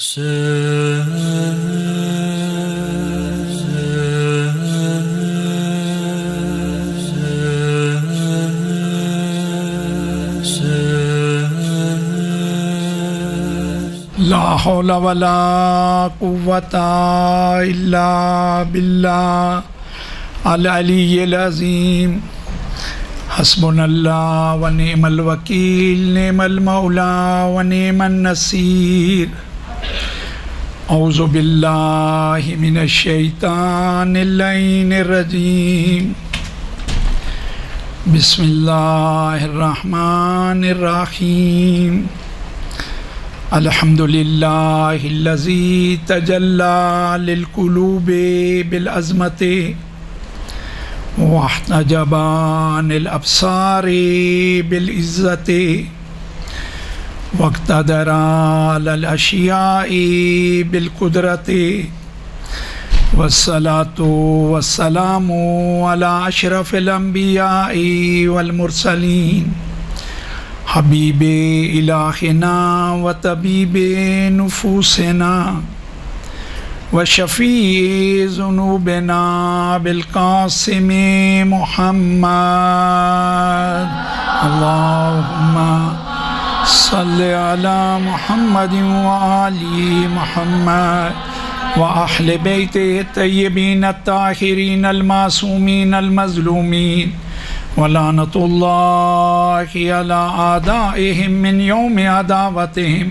لا حول ولا قوة إلا بالله العلی العظیم حسبنا اللہ ونعم الوکیل نعم المولا ونعم النصیر اعوذ باللہ من الشیطان اللعین الرجیم بسم اللہ الرحمن الرحیم الحمد للہ الذی تجلی للقلوب بالعظمت واحتجب عن الابصار بالعزت واقتدر علی الاشیاء بالقدرت والصلاة والسلام علی اشرف الانبیاء والمرسلین حبیب الہنا و طبیب نفوسنا وشفیع ذنوبنا بالقاسم محمد اللہم صلی علی محمد وآل محمد وأہل بیتہ الطیبین الطاہرین المعصومین المظلومین ولعنۃ اللہ علی اعدائہم من یوم عداوتہم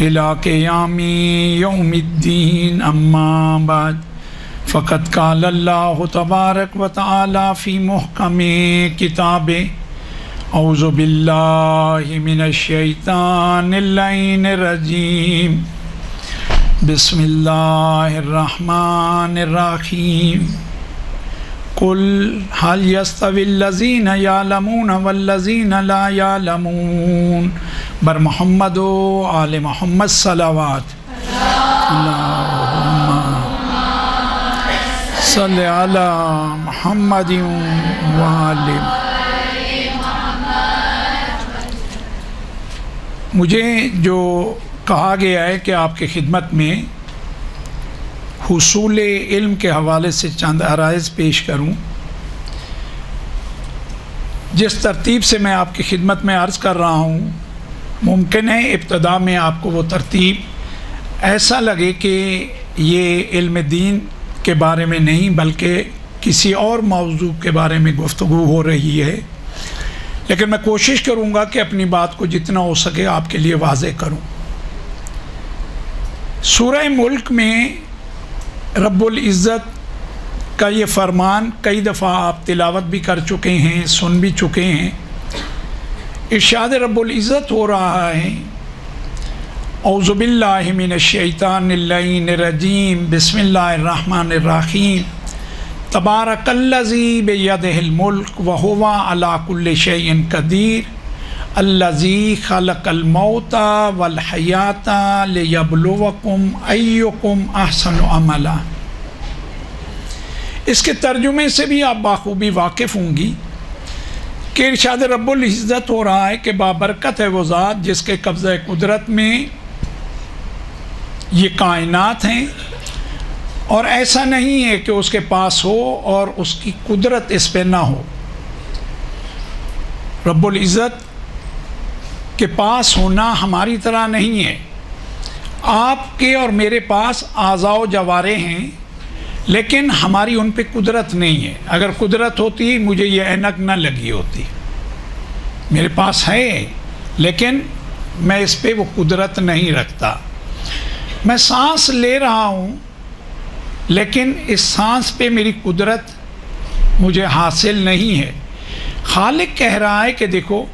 الی قیام یوم الدین اما بعد فقد قال اللہ تبارک و تعالی فی محکم کتاب اعوذ باللہ من الشیطان اللعین الرجیم بسم اللہ الرحمن الرحیم قل هل يستوي الذين يعلمون والذين لا يعلمون بر محمد و آل محمد صلوات اللہم صلی علی محمد و آل مجھے جو کہا گیا ہے کہ آپ کی خدمت میں حصول علم کے حوالے سے چند عرائض پیش کروں. جس ترتیب سے میں آپ کی خدمت میں عرض کر رہا ہوں ممکن ہے ابتدا میں آپ کو وہ ترتیب ایسا لگے کہ یہ علم دین کے بارے میں نہیں بلکہ کسی اور موضوع کے بارے میں گفتگو ہو رہی ہے، لیکن میں کوشش کروں گا کہ اپنی بات کو جتنا ہو سکے آپ کے لیے واضح کروں. سورہ ملک میں رب العزت کا یہ فرمان کئی دفعہ آپ تلاوت بھی کر چکے ہیں، سن بھی چکے ہیں. ارشاد رب العزت ہو رہا ہے اعوذ باللہ من الشیطان اللعین الرجیم بسم اللہ الرحمن الرحیم تبارک الذی بیدہ الملک وہو علی کل شیء قدیر الذی خلق الموت والحیات لیبلوکم ایکم احسن عملا. اس کے ترجمے سے بھی آپ بخوبی واقف ہوں گی کہ ارشاد رب العزت ہو رہا ہے کہ بابرکت ہے وہ ذات جس کے قبضہ قدرت میں یہ کائنات ہیں، اور ایسا نہیں ہے کہ اس کے پاس ہو اور اس کی قدرت اس پہ نہ ہو. رب العزت کے پاس ہونا ہماری طرح نہیں ہے. آپ کے اور میرے پاس اعضاء و جوارے ہیں لیکن ہماری ان پہ قدرت نہیں ہے. اگر قدرت ہوتی مجھے یہ اینک نہ لگی ہوتی. میرے پاس ہے لیکن میں اس پہ وہ قدرت نہیں رکھتا. میں سانس لے رہا ہوں لیکن اس سانس پہ میری قدرت مجھے حاصل نہیں ہے. خالق کہہ رہا ہے کہ دیکھو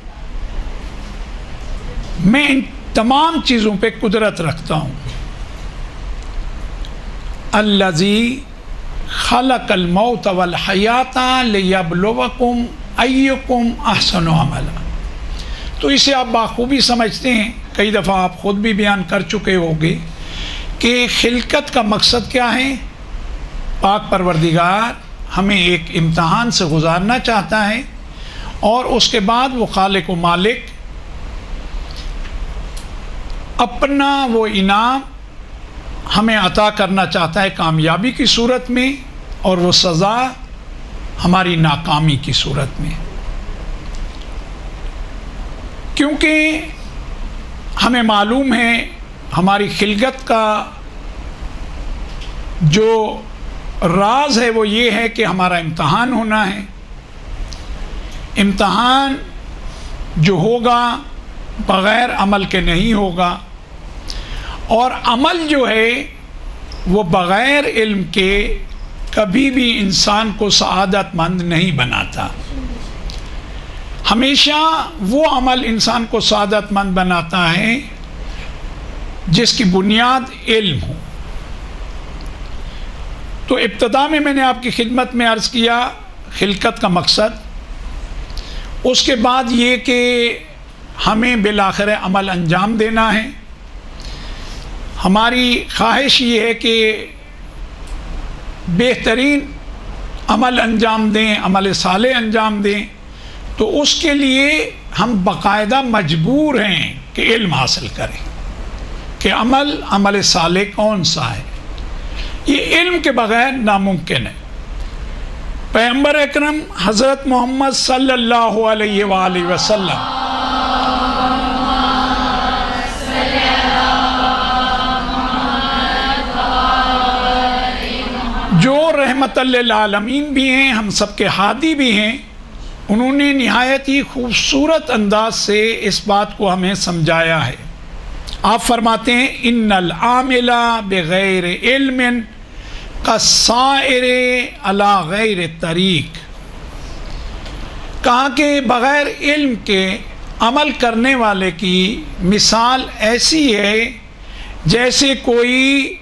میں ان تمام چیزوں پہ قدرت رکھتا ہوں. الذی خلق الموت والحیات لیبلوکم ایکم احسن عملا. تو اسے آپ بخوبی سمجھتے ہیں، کئی دفعہ آپ خود بھی بیان کر چکے ہوگے کہ خلقت کا مقصد کیا ہے. پاک پروردگار ہمیں ایک امتحان سے گزارنا چاہتا ہے اور اس کے بعد وہ خالق و مالک اپنا وہ انعام ہمیں عطا کرنا چاہتا ہے کامیابی کی صورت میں، اور وہ سزا ہماری ناکامی کی صورت میں، کیونکہ ہمیں معلوم ہے ہماری خلقت کا جو راز ہے وہ یہ ہے کہ ہمارا امتحان ہونا ہے۔ امتحان جو ہوگا بغیر عمل کے نہیں ہوگا، اور عمل جو ہے وہ بغیر علم کے کبھی بھی انسان کو سعادت مند نہیں بناتا۔ ہمیشہ وہ عمل انسان کو سعادت مند بناتا ہے جس کی بنیاد علم ہو۔ تو ابتدا میں نے آپ کی خدمت میں عرض کیا خلقت کا مقصد، اس کے بعد یہ کہ ہمیں بالآخر عمل انجام دینا ہے۔ ہماری خواہش یہ ہے کہ بہترین عمل انجام دیں، عمل صالح انجام دیں، تو اس کے لیے ہم باقاعدہ مجبور ہیں کہ علم حاصل کریں کہ عمل صالح کون سا ہے۔ یہ علم کے بغیر ناممکن ہے۔ پیغمبر اکرم حضرت محمد صلی اللہ علیہ وآلہ وسلم جو رحمت للعالمین بھی ہیں، ہم سب کے ہادی بھی ہیں، انہوں نے نہایت ہی خوبصورت انداز سے اس بات کو ہمیں سمجھایا ہے۔ آپ فرماتے ہیں ان العامل بغیر علم کالسائر علی غیر طریق، کہا کہ بغیر علم کے عمل کرنے والے کی مثال ایسی ہے جیسے کوئی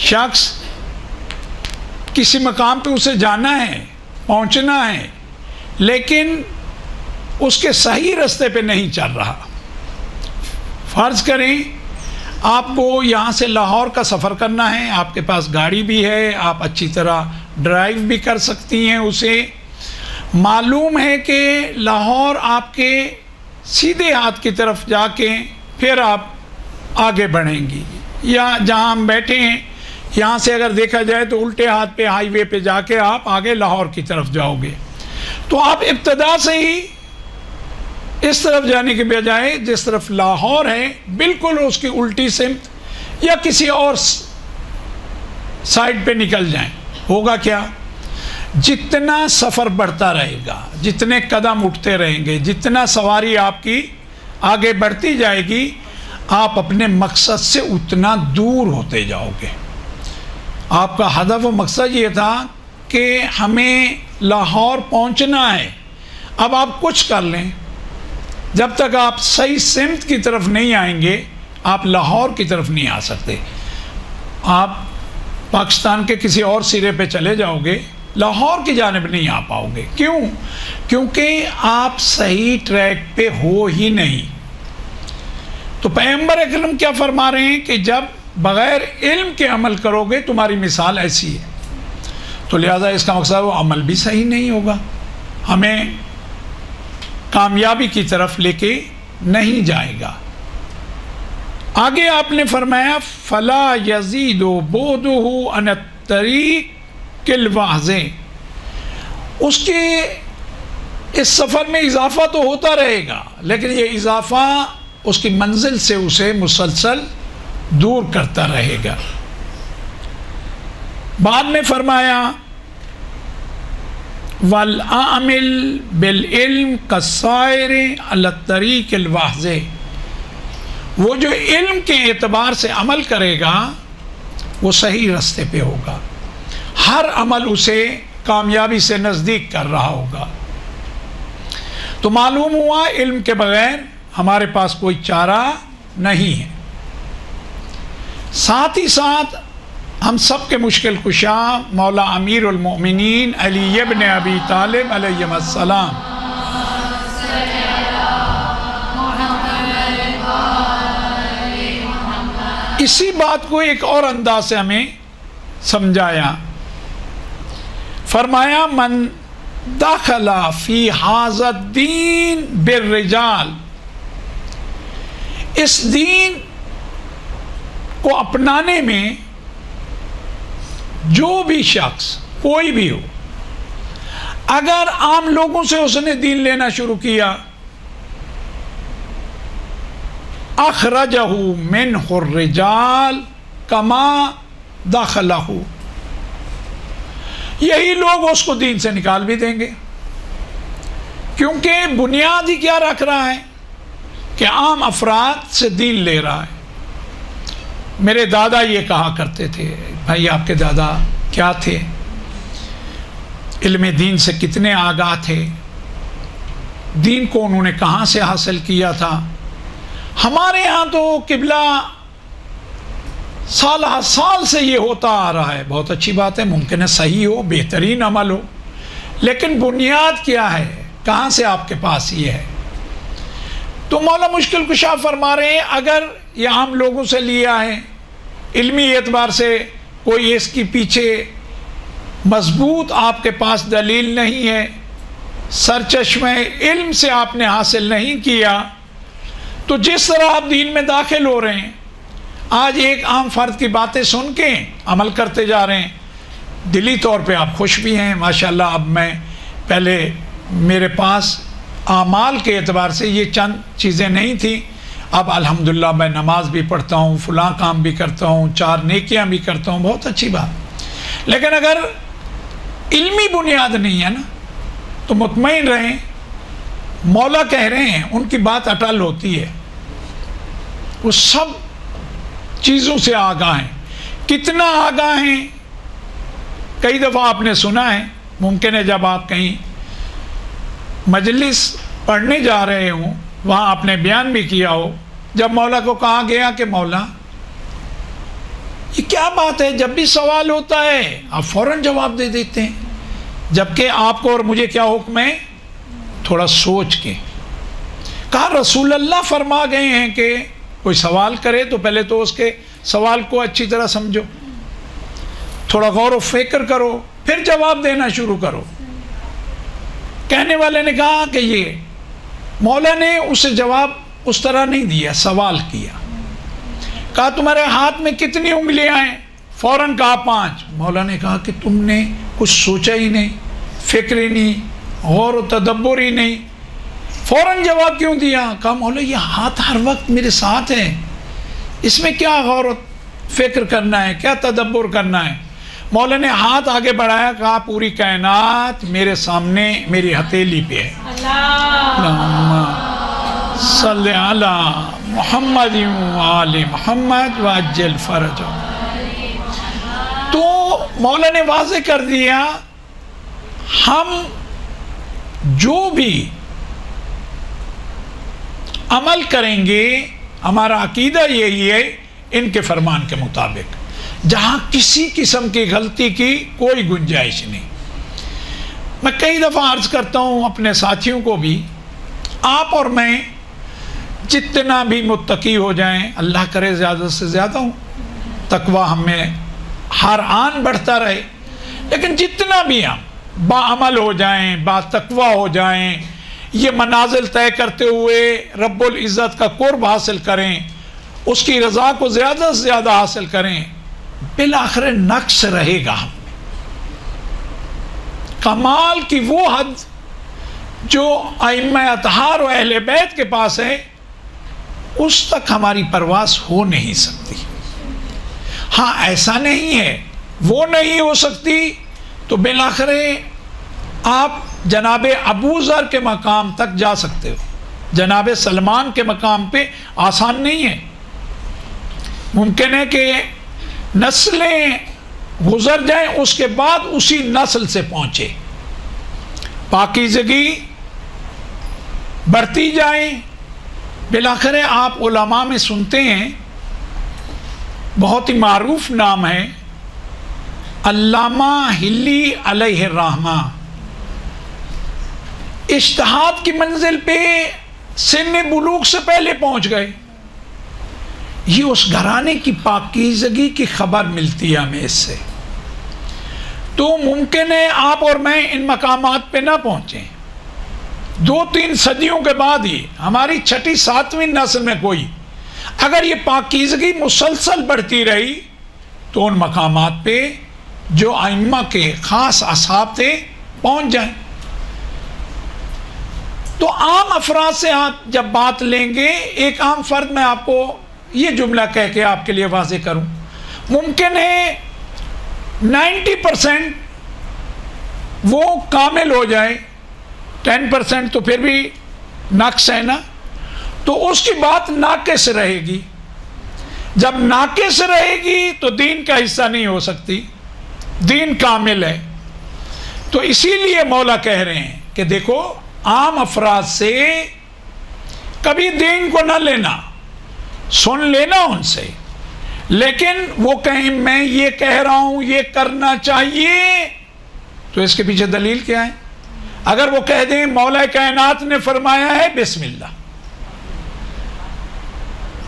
شخص کسی مقام پہ اسے جانا ہے، پہنچنا ہے، لیکن اس کے صحیح راستے پہ نہیں چل رہا۔ فرض کریں آپ کو یہاں سے لاہور کا سفر کرنا ہے، آپ کے پاس گاڑی بھی ہے، آپ اچھی طرح ڈرائیو بھی کر سکتی ہیں اسے، معلوم ہے کہ لاہور آپ کے سیدھے ہاتھ کی طرف جا کے پھر آپ آگے بڑھیں گی، یا جہاں ہم بیٹھے ہیں یہاں سے اگر دیکھا جائے تو الٹے ہاتھ پہ ہائی وے پہ جا کے آپ آگے لاہور کی طرف جاؤ گے۔ تو آپ ابتدا سے ہی اس طرف جانے کے بجائے جس طرف لاہور ہے بالکل اس کی الٹی سمت یا کسی اور سائڈ پہ نکل جائیں، ہوگا کیا؟ جتنا سفر بڑھتا رہے گا، جتنے قدم اٹھتے رہیں گے، جتنا سواری آپ کی آگے بڑھتی جائے گی، آپ اپنے مقصد سے اتنا دور ہوتے جاؤ گے۔ آپ کا ہدف و مقصد یہ تھا کہ ہمیں لاہور پہنچنا ہے، اب آپ کچھ کر لیں، جب تک آپ صحیح سمت کی طرف نہیں آئیں گے آپ لاہور کی طرف نہیں آ سکتے۔ آپ پاکستان کے کسی اور سرے پہ چلے جاؤ گے، لاہور کی جانب نہیں آ پاؤ گے۔ کیوں؟ کیونکہ آپ صحیح ٹریک پہ ہو ہی نہیں۔ تو پیغمبر اکرم کیا فرما رہے ہیں کہ جب بغیر علم کے عمل کرو گے تمہاری مثال ایسی ہے، تو لہذا اس کا مقصد وہ عمل بھی صحیح نہیں ہوگا، ہمیں کامیابی کی طرف لے کے نہیں جائے گا۔ آگے آپ نے فرمایا فلا یزید بعدہ عن الطریق الواضح، اس کے اس سفر میں اضافہ تو ہوتا رہے گا، لیکن یہ اضافہ اس کی منزل سے اسے مسلسل دور کرتا رہے گا۔ بعد میں فرمایا وَالْعَامِلْ بِالْعِلْمِ كَالسَّائِرِ عَلَى الطَّرِيقِ الْوَاضِحِ، وہ جو علم کے اعتبار سے عمل کرے گا وہ صحیح راستے پہ ہوگا، ہر عمل اسے کامیابی سے نزدیک کر رہا ہوگا۔ تو معلوم ہوا علم کے بغیر ہمارے پاس کوئی چارہ نہیں ہے۔ ساتھ ہی ساتھ ہم سب کے مشکل کشا مولا امیر المؤمنین علی ابن ابی طالب علیہ السلام اسی بات کو ایک اور انداز سے ہمیں سمجھایا۔ فرمایا من دخل فی ھذا الدین بالرجال، اس دین کو اپنانے میں جو بھی شخص کوئی بھی ہو، اگر عام لوگوں سے اس نے دین لینا شروع کیا، اخرجہ منہ الرجال کما دخلہ، یہی لوگ اس کو دین سے نکال بھی دیں گے، کیونکہ بنیاد ہی کیا رکھ رہا ہے کہ عام افراد سے دین لے رہا ہے۔ میرے دادا یہ کہا کرتے تھے، بھائی آپ کے دادا کیا تھے، علم دین سے کتنے آگاہ تھے، دین کو انہوں نے کہاں سے حاصل کیا تھا۔ ہمارے ہاں تو قبلہ سال سال سے یہ ہوتا آ رہا ہے، بہت اچھی بات ہے، ممکن ہے صحیح ہو، بہترین عمل ہو، لیکن بنیاد کیا ہے، کہاں سے آپ کے پاس یہ ہے؟ تو مولا مشکل کشا فرما رہے ہیں اگر یہ عام لوگوں سے لیا ہے، علمی اعتبار سے کوئی اس کی پیچھے مضبوط آپ کے پاس دلیل نہیں ہے، سرچشمہ علم سے آپ نے حاصل نہیں کیا، تو جس طرح آپ دین میں داخل ہو رہے ہیں، آج ایک عام فرد کی باتیں سن کے عمل کرتے جا رہے ہیں، دلی طور پہ آپ خوش بھی ہیں ماشاءاللہ۔ اب میں پہلے میرے پاس اعمال کے اعتبار سے یہ چند چیزیں نہیں تھیں، اب الحمدللہ میں نماز بھی پڑھتا ہوں، فلاں کام بھی کرتا ہوں، 4 نیکیاں بھی کرتا ہوں، بہت اچھی بات۔ لیکن اگر علمی بنیاد نہیں ہے نا تو مطمئن رہیں، مولا کہہ رہے ہیں، ان کی بات اٹل ہوتی ہے، وہ سب چیزوں سے آگاہ ہیں۔ کتنا آگاہ ہیں، کئی دفعہ آپ نے سنا ہے، ممکن ہے جب آپ کہیں مجلس پڑھنے جا رہے ہوں، وہاں آپ نے بیان بھی کیا ہو، جب مولا کو کہا گیا کہ مولا یہ کیا بات ہے، جب بھی سوال ہوتا ہے آپ فوراً جواب دے دیتے ہیں، جبکہ آپ کو اور مجھے کیا حکم ہے، تھوڑا سوچ کے۔ کہا رسول اللہ فرما گئے ہیں کہ کوئی سوال کرے تو پہلے تو اس کے سوال کو اچھی طرح سمجھو، تھوڑا غور و فکر کرو، پھر جواب دینا شروع کرو۔ کہنے والے نے کہا کہ یہ مولا نے اسے جواب اس طرح نہیں دیا، سوال کیا، کہا تمہارے ہاتھ میں کتنی انگلیاں ہیں، فوراً کہا 5۔ مولا نے کہا کہ تم نے کچھ سوچا ہی نہیں، فکر ہی نہیں، غور و تدبر ہی نہیں، فوراً جواب کیوں دیا؟ کہا مولا یہ ہاتھ ہر وقت میرے ساتھ ہے، اس میں کیا غور و فکر کرنا ہے، کیا تدبر کرنا ہے؟ مولا نے ہاتھ آگے بڑھایا، کہا پوری کائنات میرے سامنے میری ہتھیلی پہ ہے۔ اللہم صلی علی محمد وآل محمد وعجل فرجہ۔ تو مولا نے واضح کر دیا ہم جو بھی عمل کریں گے ہمارا عقیدہ یہی ہے ان کے فرمان کے مطابق، جہاں کسی قسم کی غلطی کی کوئی گنجائش نہیں۔ میں کئی دفعہ عرض کرتا ہوں اپنے ساتھیوں کو بھی، آپ اور میں جتنا بھی متقی ہو جائیں، اللہ کرے زیادہ سے زیادہ ہوں، تقویٰ ہمیں ہر آن بڑھتا رہے، لیکن جتنا بھی ہم باعمل ہو جائیں، با تقویٰ ہو جائیں، یہ منازل طے کرتے ہوئے رب العزت کا قرب حاصل کریں، اس کی رضا کو زیادہ سے زیادہ حاصل کریں، بالآخر نقص رہے گا۔ کمال کی وہ حد جو ائمہ اطہار و اہل بیت کے پاس ہے، اس تک ہماری پرواز ہو نہیں سکتی۔ ہاں ایسا نہیں ہے، وہ نہیں ہو سکتی تو بالآخر آپ جناب ابو ذر کے مقام تک جا سکتے ہو، جناب سلمان کے مقام پہ آسان نہیں ہے۔ ممکن ہے کہ نسلیں گزر جائیں، اس کے بعد اسی نسل سے پہنچے، پاکیزگی بڑھتی جائیں۔ بالآخر آپ علماء میں سنتے ہیں، بہت ہی معروف نام ہے علامہ ہلی علیہ الرحمہ، اجتہاد کی منزل پہ سن بلوغ سے پہلے پہنچ گئے۔ یہ اس گھرانے کی پاکیزگی کی خبر ملتی ہے ہمیں اس سے۔ تو ممکن ہے آپ اور میں ان مقامات پہ نہ پہنچیں، 2-3 صدیوں کے بعد ہی ہماری 6ٹی 7ویں نسل میں کوئی اگر یہ پاکیزگی مسلسل بڑھتی رہی تو ان مقامات پہ جو ائمہ کے خاص اصحاب تھے پہنچ جائیں. تو عام افراد سے آپ جب بات لیں گے، ایک عام فرد، میں آپ کو یہ جملہ کہہ کے آپ کے لیے واضح کروں، ممکن ہے 90% وہ کامل ہو جائے، 10% تو پھر بھی نقص ہے نا، تو اس کی بات ناقص رہے گی. جب ناقص رہے گی تو دین کا حصہ نہیں ہو سکتی، دین کامل ہے. تو اسی لیے مولا کہہ رہے ہیں کہ دیکھو، عام افراد سے کبھی دین کو نہ لینا، سن لینا ان سے، لیکن وہ کہیں میں یہ کہہ رہا ہوں یہ کرنا چاہیے، تو اس کے پیچھے دلیل کیا ہے؟ اگر وہ کہہ دیں مولا کائنات نے فرمایا ہے، بسم اللہ،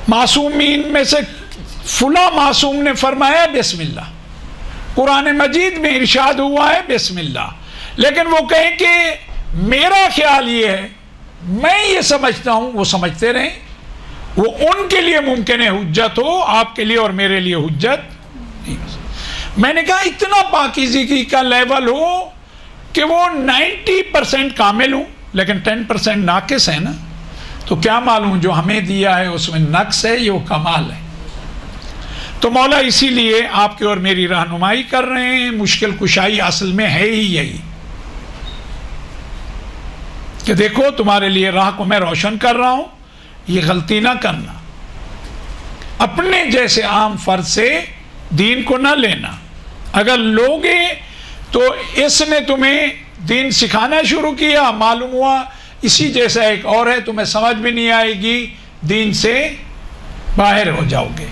معصومین میں سے فلاں معصوم نے فرمایا، بسم اللہ، قرآن مجید میں ارشاد ہوا ہے، بسم اللہ. لیکن وہ کہیں کہ میرا خیال یہ ہے، میں یہ سمجھتا ہوں، وہ سمجھتے رہیں، وہ ان کے لیے ممکن ہے حجت ہو، آپ کے لیے اور میرے لیے حجت نہیں ہو سکتی. میں نے کہا اتنا پاکیزگی کا لیول ہو کہ وہ 90% کامل ہوں لیکن 10% ناقص ہے نا، تو کیا معلوم جو ہمیں دیا ہے اس میں نقص ہے، یہ وہ کمال ہے. تو مولا اسی لیے آپ کی اور میری رہنمائی کر رہے ہیں. مشکل کشائی اصل میں ہے ہی یہی کہ دیکھو تمہارے لیے راہ کو میں روشن کر رہا ہوں، یہ غلطی نہ کرنا، اپنے جیسے عام فرد سے دین کو نہ لینا. اگر لوگے تو اس نے تمہیں دین سکھانا شروع کیا، معلوم ہوا اسی جیسا ایک اور ہے، تمہیں سمجھ بھی نہیں آئے گی، دین سے باہر ہو جاؤ گے.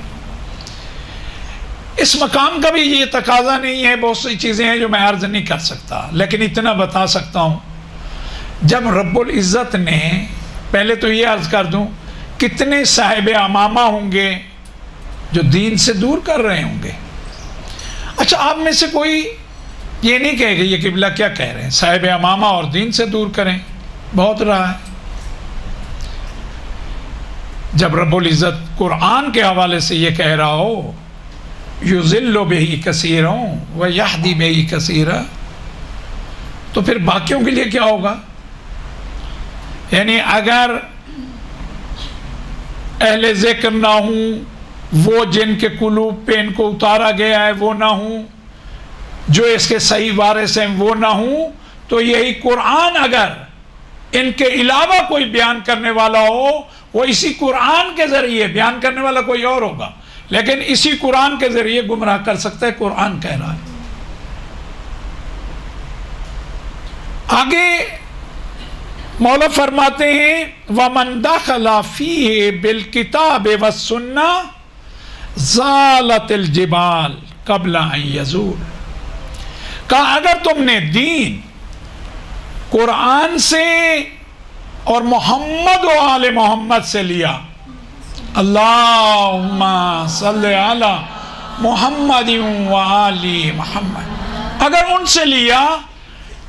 اس مقام کا بھی یہ تقاضا نہیں ہے، بہت سی چیزیں ہیں جو میں عرض نہیں کر سکتا، لیکن اتنا بتا سکتا ہوں، جب رب العزت نے، پہلے تو یہ عرض کر دوں، کتنے صاحب امامہ ہوں گے جو دین سے دور کر رہے ہوں گے. اچھا، آپ میں سے کوئی یہ نہیں کہے گا یہ قبلہ کیا کہہ رہے ہیں، صاحب امامہ اور دین سے دور کریں، بہت رہا ہے. جب رب العزت قرآن کے حوالے سے یہ کہہ رہا ہو، یُضِلُّ بِهِ كَثِيرًا وَيَهْدِي بِهِ كَثِيرًا، تو پھر باقیوں کے لیے کیا ہوگا؟ یعنی اگر اہل ذکر نہ ہوں، وہ جن کے قلوب پہ ان کو اتارا گیا ہے وہ نہ ہوں، جو اس کے صحیح وارث ہیں وہ نہ ہوں، تو یہی قرآن اگر ان کے علاوہ کوئی بیان کرنے والا ہو، وہ اسی قرآن کے ذریعے، بیان کرنے والا کوئی اور ہوگا لیکن اسی قرآن کے ذریعے گمراہ کر سکتا ہے. قرآن کہہ رہا ہے. آگے مولا فرماتے ہیں وَمَنْ دَخَلَ فِيهِ بِالْكِتَابِ وَالسُّنَّةِ زَالَتِ الْجِبَالِ قَبْلَ أَنْ يَزُولَ. کہا اگر تم نے دین قرآن سے اور محمد و آل محمد سے لیا، اللہم صلی علی محمد و آل محمد، اگر ان سے لیا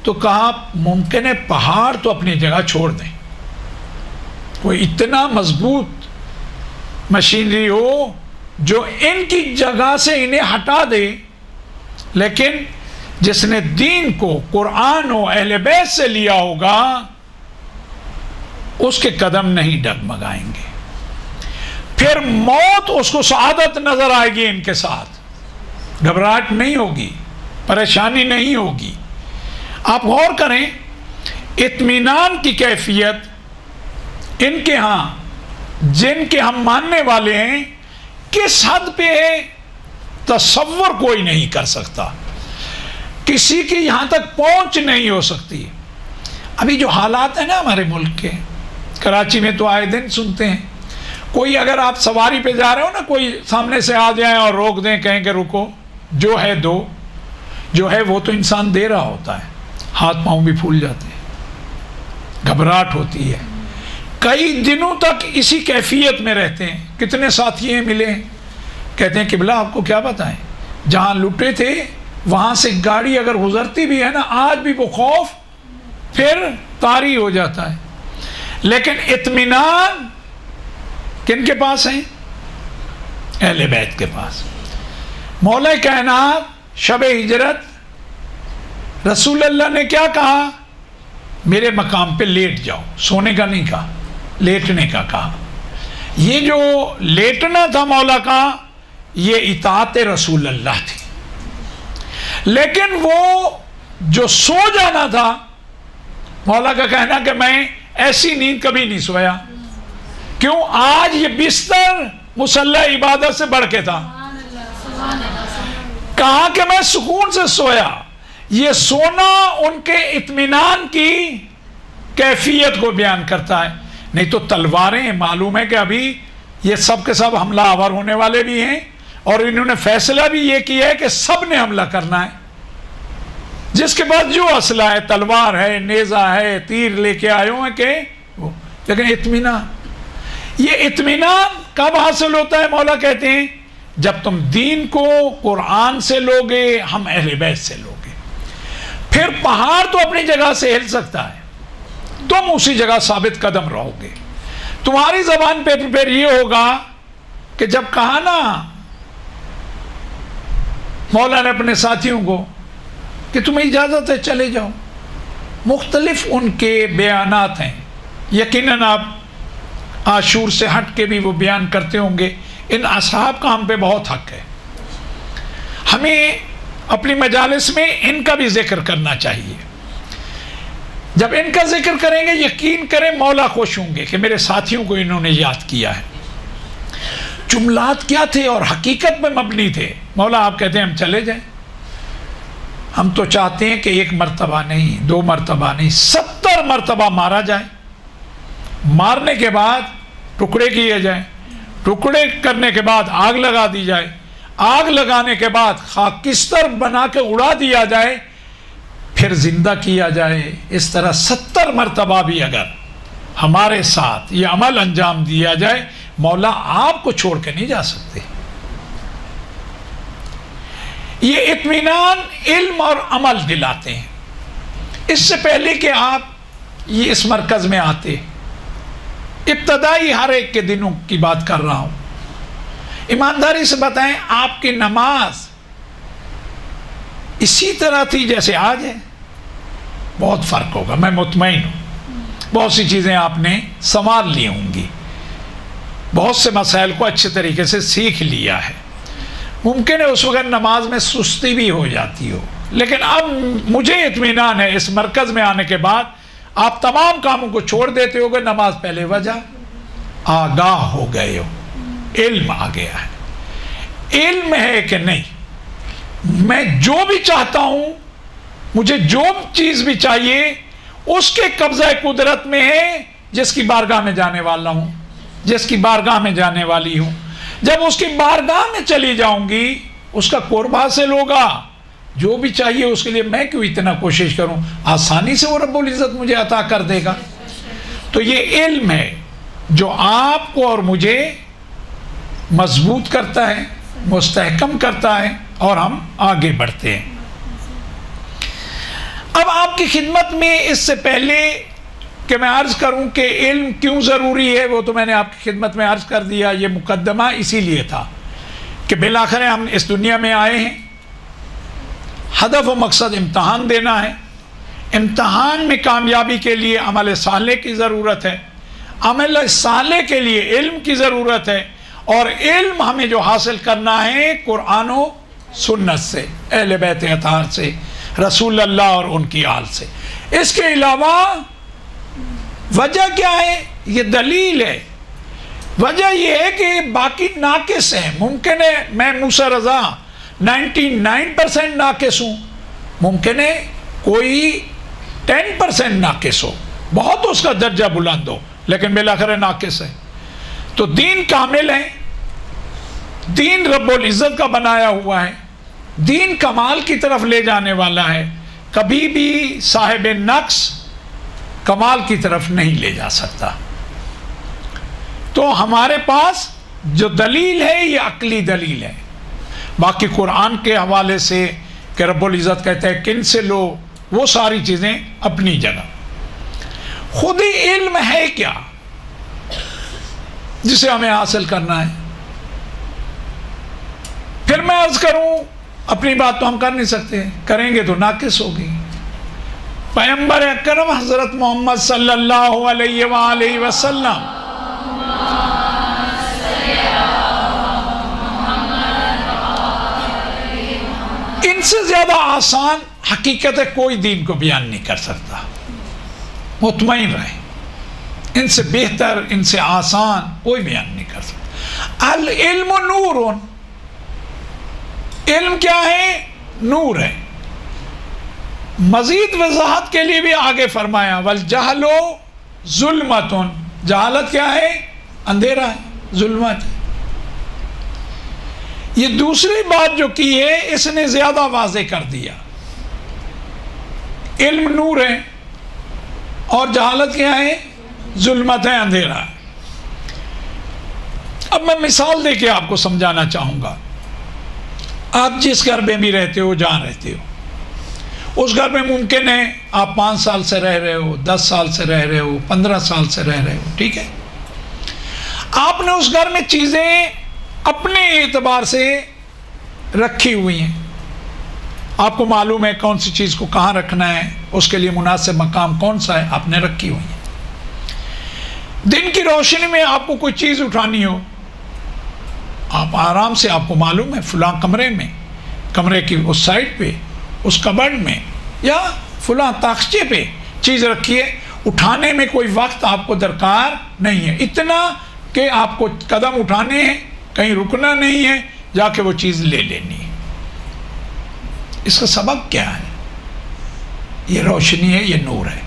تو کہا ممکن ہے پہاڑ تو اپنی جگہ چھوڑ دیں، کوئی اتنا مضبوط مشینری ہو جو ان کی جگہ سے انہیں ہٹا دے، لیکن جس نے دین کو قرآن و اہل بیت سے لیا ہوگا اس کے قدم نہیں ڈگمگائیں گے. پھر موت اس کو سعادت نظر آئے گی، ان کے ساتھ گھبراہٹ نہیں ہوگی، پریشانی نہیں ہوگی. آپ غور کریں، اطمینان کی کیفیت ان کے ہاں جن کے ہم ماننے والے ہیں کس حد پہ تصور کوئی نہیں کر سکتا، کسی کی یہاں تک پہنچ نہیں ہو سکتی. ابھی جو حالات ہیں نا ہمارے ملک کے، کراچی میں تو آئے دن سنتے ہیں، کوئی اگر آپ سواری پہ جا رہے ہو نا، کوئی سامنے سے آ جائیں اور روک دیں، کہیں کہ رکو، جو ہے دو، جو ہے وہ تو انسان دے رہا ہوتا ہے، ہاتھ پاؤں بھی پھول جاتے ہیں، گھبراہٹ ہوتی ہے. کئی دنوں تک اسی کیفیت میں رہتے ہیں. کتنے ساتھی ہیں ملے ہیں، کہتے ہیں قبلہ آپ کو کیا بتائیں، جہاں لٹے تھے وہاں سے گاڑی اگر گزرتی بھی ہے نا، آج بھی وہ خوف پھر طاری ہو جاتا ہے. لیکن اطمینان کن کے پاس ہے؟ اہل بیت کے پاس. مولا کائنات شب ہجرت رسول اللہ نے کیا کہا؟ میرے مقام پہ لیٹ جاؤ. سونے کا نہیں کہا، لیٹنے کا کہا. یہ جو لیٹنا تھا مولا کا، یہ اطاعت رسول اللہ تھی. لیکن وہ جو سو جانا تھا، مولا کا کہنا کہ میں ایسی نیند کبھی نہیں سویا. کیوں؟ آج یہ بستر مصلی عبادت سے بڑھ کے تھا. کہا کہ میں سکون سے سویا. یہ سونا ان کے اطمینان کی کیفیت کو بیان کرتا ہے. نہیں تو تلواریں، معلوم ہے کہ ابھی یہ سب کے سب حملہ آور ہونے والے بھی ہیں، اور انہوں نے فیصلہ بھی یہ کیا ہے کہ سب نے حملہ کرنا ہے. جس کے بعد جو اسلحہ ہے، تلوار ہے، نیزہ ہے، تیر لے کے آئے ہیں کہ لیکن اطمینان. یہ اطمینان کب حاصل ہوتا ہے؟ مولا کہتے ہیں جب تم دین کو قرآن سے لوگے، ہم اہل بیت سے لوگے. پھر پہاڑ تو اپنی جگہ سے ہل سکتا ہے، تم اسی جگہ ثابت قدم رہو گے. تمہاری زبان پہ پھر یہ ہوگا کہ جب کہا نا مولا نے اپنے ساتھیوں کو کہ تمہیں اجازت ہے چلے جاؤ، مختلف ان کے بیانات ہیں. یقیناً آپ عاشور سے ہٹ کے بھی وہ بیان کرتے ہوں گے. ان اصحاب کا ہم پہ بہت حق ہے. ہمیں اپنی مجالس میں ان کا بھی ذکر کرنا چاہیے. جب ان کا ذکر کریں گے، یقین کریں مولا خوش ہوں گے کہ میرے ساتھیوں کو انہوں نے یاد کیا ہے. جملات کیا تھے اور حقیقت میں مبنی تھے. مولا آپ کہتے ہیں ہم چلے جائیں. ہم تو چاہتے ہیں کہ 1 مرتبہ نہیں، 2 مرتبہ نہیں، 70 مرتبہ مارا جائے. مارنے کے بعد ٹکڑے کیے جائیں، ٹکڑے کرنے کے بعد آگ لگا دی جائے، آگ لگانے کے بعد خاکستر بنا کے اڑا دیا جائے، پھر زندہ کیا جائے. اس طرح 70 مرتبہ بھی اگر ہمارے ساتھ یہ عمل انجام دیا جائے، مولا آپ کو چھوڑ کے نہیں جا سکتے. یہ اطمینان علم اور عمل دلاتے ہیں. اس سے پہلے کہ آپ یہ اس مرکز میں آتے، ابتدائی ہر ایک کے دنوں کی بات کر رہا ہوں. ایمانداری سے بتائیں، آپ کی نماز اسی طرح تھی جیسے آج ہے؟ بہت فرق ہوگا، میں مطمئن ہوں. بہت سی چیزیں آپ نے سنبھال لی ہوں گی، بہت سے مسائل کو اچھے طریقے سے سیکھ لیا ہے. ممکن ہے اس وقت نماز میں سستی بھی ہو جاتی ہو، لیکن اب مجھے اطمینان ہے اس مرکز میں آنے کے بعد آپ تمام کاموں کو چھوڑ دیتے ہو گے. نماز پہلے وجہ آگاہ ہو گئے ہو، علم آ گیا ہے. علم ہے کہ نہیں، میں جو بھی چاہتا ہوں، مجھے جو چیز بھی چاہیے اس کے قبضہ قدرت میں ہے، جس کی بارگاہ میں جانے والا ہوں، جس کی بارگاہ میں جانے والی ہوں. جب اس کی بارگاہ میں چلی جاؤں گی، اس کا قرب حاصل ہوگا. جو بھی چاہیے اس کے لیے میں کیوں اتنا کوشش کروں، آسانی سے وہ رب العزت مجھے عطا کر دے گا. تو یہ علم ہے جو آپ کو اور مجھے مضبوط کرتا ہے، مستحکم کرتا ہے، اور ہم آگے بڑھتے ہیں. اب آپ کی خدمت میں اس سے پہلے کہ میں عرض کروں کہ علم کیوں ضروری ہے، وہ تو میں نے آپ کی خدمت میں عرض کر دیا. یہ مقدمہ اسی لیے تھا کہ بالآخر ہم اس دنیا میں آئے ہیں، ہدف و مقصد امتحان دینا ہے. امتحان میں کامیابی کے لیے عمل صالح کی ضرورت ہے، عمل صالح کے لیے علم کی ضرورت ہے، اور علم ہمیں جو حاصل کرنا ہے قرآن و سنت سے، اہل بیت اطہار سے، رسول اللہ اور ان کی آل سے. اس کے علاوہ وجہ کیا ہے؟ یہ دلیل ہے. وجہ یہ ہے کہ باقی ناقص ہیں. ممکن ہے میں موسیٰ رضا 99% ناقص ہوں، ممکن ہے کوئی 10% ناقص ہو، بہت اس کا درجہ بلند ہو، لیکن بالآخر ناقص ہے. تو دین کامل ہے، دین رب العزت کا بنایا ہوا ہے، دین کمال کی طرف لے جانے والا ہے. کبھی بھی صاحب نقص کمال کی طرف نہیں لے جا سکتا. تو ہمارے پاس جو دلیل ہے یہ عقلی دلیل ہے. باقی قرآن کے حوالے سے کہ رب العزت کہتا ہے کن سے لو، وہ ساری چیزیں اپنی جگہ. خود ہی علم ہے کیا جسے ہمیں حاصل کرنا ہے؟ پھر میں عرض کروں، اپنی بات تو ہم کر نہیں سکتے، کریں گے تو ناقص ہوگی۔ پیغمبر اکرم حضرت محمد صلی اللہ علیہ وآلہ وسلم ان سے زیادہ آسان حقیقت کوئی دین کو بیان نہیں کر سکتا، مطمئن رہیں، ان سے بہتر، ان سے آسان کوئی بیان نہیں کر سکتا۔ العلم نور، علم کیا ہے؟ نور ہے۔ مزید وضاحت کے لیے بھی آگے فرمایا والجہل ظلمۃ، جہالت کیا ہے؟ اندھیرا ہے، ظلمت ہے۔ یہ دوسری بات جو کی ہے اس نے زیادہ واضح کر دیا، علم نور ہے اور جہالت کیا ہے؟ ظلمت ہے، اندھیرا ہے۔ اب میں مثال دے کے آپ کو سمجھانا چاہوں گا۔ آپ جس گھر میں بھی رہتے ہو، جہاں رہتے ہو، اس گھر میں ممکن ہے آپ 5 سال سے رہ رہے ہو، 10 سال سے رہ رہے ہو، 15 سال سے رہ رہے ہو، ٹھیک ہے؟ آپ نے اس گھر میں چیزیں اپنے اعتبار سے رکھی ہوئی ہیں، آپ کو معلوم ہے کون سی چیز کو کہاں رکھنا ہے، اس کے لیے مناسب مقام کون سا ہے، آپ نے رکھی ہوئی ہے۔ دن کی روشنی میں آپ کو کوئی چیز اٹھانی ہو، آپ آرام سے، آپ کو معلوم ہے فلاں کمرے میں، کمرے کی اس سائڈ پہ، اس کبرڈ میں یا فلاں تاخچے پہ چیز رکھی ہے، اٹھانے میں کوئی وقت آپ کو درکار نہیں ہے، اتنا کہ آپ کو قدم اٹھانے ہیں، کہیں رکنا نہیں ہے، جا کے وہ چیز لے لینی ہے۔ اس کا سبب کیا ہے؟ یہ روشنی ہے، یہ نور ہے۔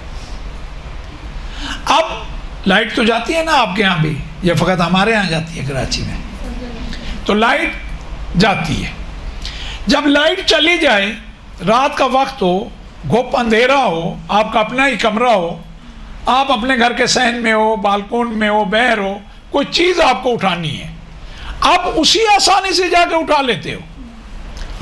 اب لائٹ تو جاتی ہے نا آپ کے ہاں بھی، یا فقط ہمارے ہاں جاتی ہے کراچی میں؟ تو لائٹ جاتی ہے۔ جب لائٹ چلی جائے، رات کا وقت ہو، گھپ اندھیرا ہو، آپ کا اپنا ہی کمرہ ہو، آپ اپنے گھر کے صحن میں ہو، بالکون میں ہو، باہر ہو، کوئی چیز آپ کو اٹھانی ہے، آپ اسی آسانی سے جا کے اٹھا لیتے ہو۔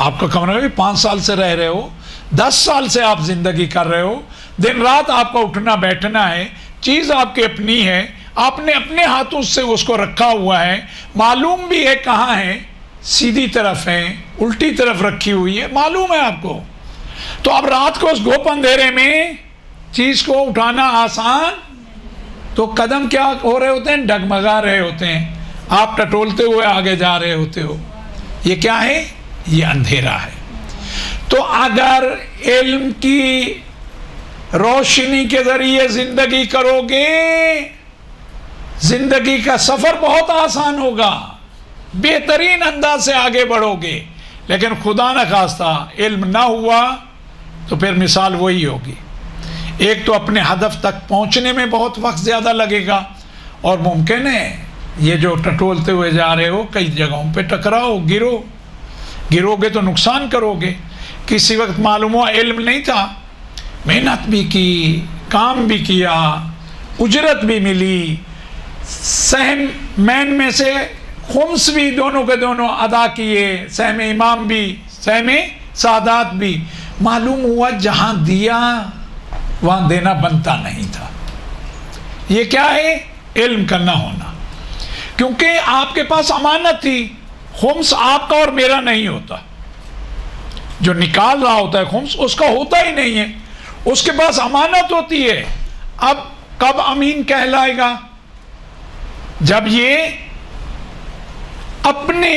آپ کا کمرہ بھی 5 سال سے رہ رہے ہو، 10 سال سے آپ زندگی کر رہے ہو، دن رات آپ کا اٹھنا بیٹھنا ہے، چیز آپ کی اپنی ہے، آپ نے اپنے ہاتھوں سے اس کو رکھا ہوا ہے، معلوم بھی ہے کہاں ہے، سیدھی طرف ہے، الٹی طرف رکھی ہوئی ہے، معلوم ہے آپ کو۔ تو اب رات کو اس گھوپ اندھیرے میں چیز کو اٹھانا آسان، تو قدم کیا ہو رہے ہوتے ہیں؟ ڈگمگا رہے ہوتے ہیں، آپ ٹٹولتے ہوئے آگے جا رہے ہوتے ہو۔ یہ کیا ہے؟ یہ اندھیرا ہے۔ تو اگر علم کی روشنی کے ذریعے زندگی کرو گے، زندگی کا سفر بہت آسان ہوگا، بہترین انداز سے آگے بڑھو گے۔ لیکن خدا نہ خواستہ علم نہ ہوا تو پھر مثال وہی ہوگی، ایک تو اپنے ہدف تک پہنچنے میں بہت وقت زیادہ لگے گا، اور ممکن ہے یہ جو ٹٹولتے ہوئے جا رہے ہو کئی جگہوں پہ ٹکراؤ، گرو گے تو نقصان کرو گے۔ کسی وقت معلوم ہوا علم نہیں تھا، محنت بھی کی، کام بھی کیا، اجرت بھی ملی، سہم مین میں سے خمس بھی دونوں کے دونوں ادا کیے، سہم امام بھی، سہم سادات بھی، معلوم ہوا جہاں دیا وہاں دینا بنتا نہیں تھا۔ یہ کیا ہے؟ علم کا نہ ہونا، کیونکہ آپ کے پاس امانت تھی، خمس آپ کا اور میرا نہیں ہوتا، جو نکال رہا ہوتا ہے خمس اس کا ہوتا ہی نہیں ہے، اس کے پاس امانت ہوتی ہے۔ اب کب امین کہلائے گا؟ جب یہ اپنے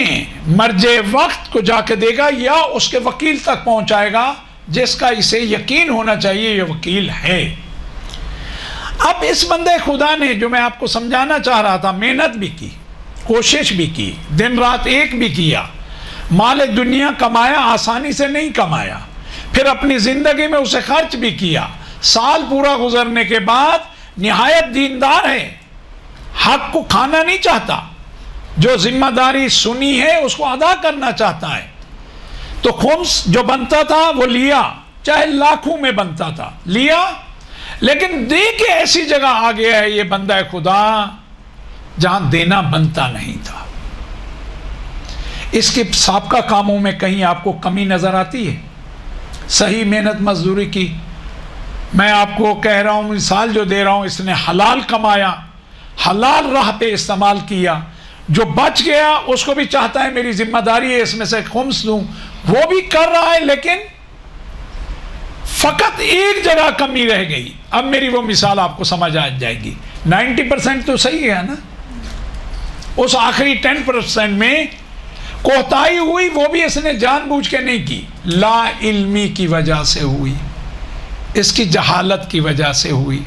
مرجع وقت کو جا کے دے گا یا اس کے وکیل تک پہنچائے گا، جس کا اسے یقین ہونا چاہیے یہ وکیل ہے۔ اب اس بندے خدا نے، جو میں آپ کو سمجھانا چاہ رہا تھا، محنت بھی کی، کوشش بھی کی، دن رات ایک بھی کیا، مال دنیا کمایا، آسانی سے نہیں کمایا، پھر اپنی زندگی میں اسے خرچ بھی کیا، سال پورا گزرنے کے بعد نہایت دیندار ہے، حق کو کھانا نہیں چاہتا، جو ذمہ داری سنی ہے اس کو ادا کرنا چاہتا ہے۔ تو خمس جو بنتا تھا وہ لیا، چاہے لاکھوں میں بنتا تھا، لیا، لیکن دے کے ایسی جگہ آ گیا ہے یہ بندہ خدا جہاں دینا بنتا نہیں تھا۔ اس کے سابقہ کاموں میں کہیں آپ کو کمی نظر آتی ہے؟ صحیح محنت مزدوری کی، میں آپ کو کہہ رہا ہوں، مثال جو دے رہا ہوں، اس نے حلال کمایا، حلال راہ پہ استعمال کیا، جو بچ گیا اس کو بھی چاہتا ہے میری ذمہ داری ہے اس میں سے خمس دوں، وہ بھی کر رہا ہے، لیکن فقط ایک جگہ کمی رہ گئی. اب میری وہ مثال آپ کو سمجھ آ جائے گی. 90% تو صحیح ہے نا، اس آخری 10% میں کوتاہی ہوئی، وہ بھی اس نے جان بوجھ کے نہیں کی، لا علمی کی وجہ سے ہوئی، اس کی جہالت کی وجہ سے ہوئی،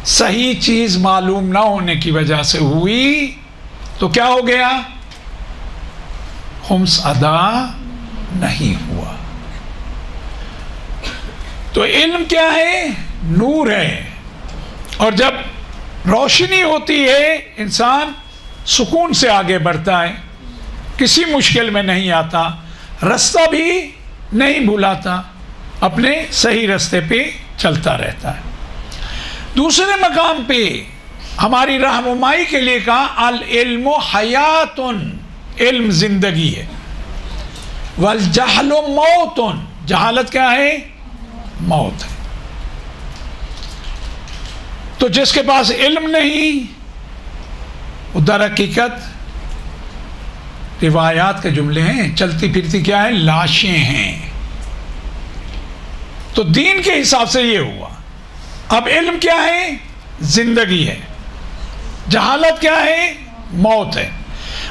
صحیح چیز معلوم نہ ہونے کی وجہ سے ہوئی. تو کیا ہو گیا؟ خمس ادا نہیں ہوا. تو علم کیا ہے؟ نور ہے، اور جب روشنی ہوتی ہے انسان سکون سے آگے بڑھتا ہے، کسی مشکل میں نہیں آتا، رستہ بھی نہیں بھولاتا، اپنے صحیح رستے پہ چلتا رہتا ہے. دوسرے مقام پہ ہماری رہنمائی کے لیے کہا العلم حیات، علم زندگی ہے، والجہل موت، جہالت کیا ہے؟ موت ہے. تو جس کے پاس علم نہیں وہ در حقیقت روایات کے جملے ہیں، چلتی پھرتی کیا ہے؟ لاشیں ہیں. تو دین کے حساب سے یہ ہوا. اب علم کیا ہے؟ زندگی ہے. جہالت کیا ہے؟ موت ہے.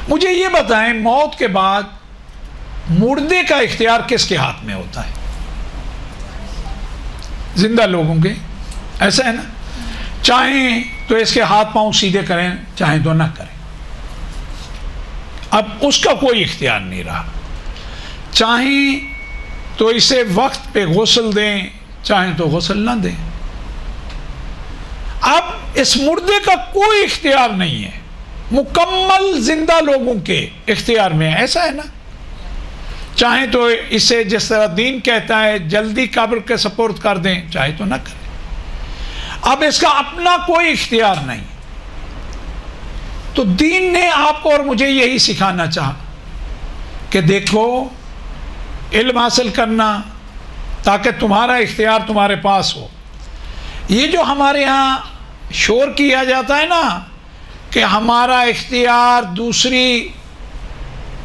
مجھے یہ بتائیں، موت کے بعد مردے کا اختیار کس کے ہاتھ میں ہوتا ہے؟ زندہ لوگوں کے. ایسا ہے نا، چاہیں تو اس کے ہاتھ پاؤں سیدھے کریں، چاہیں تو نہ کریں. اب اس کا کوئی اختیار نہیں رہا. چاہیں تو اسے وقت پہ غسل دیں، چاہیں تو غسل نہ دیں. اب اس مردے کا کوئی اختیار نہیں ہے، مکمل زندہ لوگوں کے اختیار میں ہے. ایسا ہے نا، چاہیں تو اسے جس طرح دین کہتا ہے جلدی قبر کے سپرد کر دیں، چاہے تو نہ کریں. اب اس کا اپنا کوئی اختیار نہیں. تو دین نے آپ کو اور مجھے یہی سکھانا چاہا کہ دیکھو، علم حاصل کرنا تاکہ تمہارا اختیار تمہارے پاس ہو. یہ جو ہمارے ہاں شور کیا جاتا ہے نا کہ ہمارا اختیار دوسری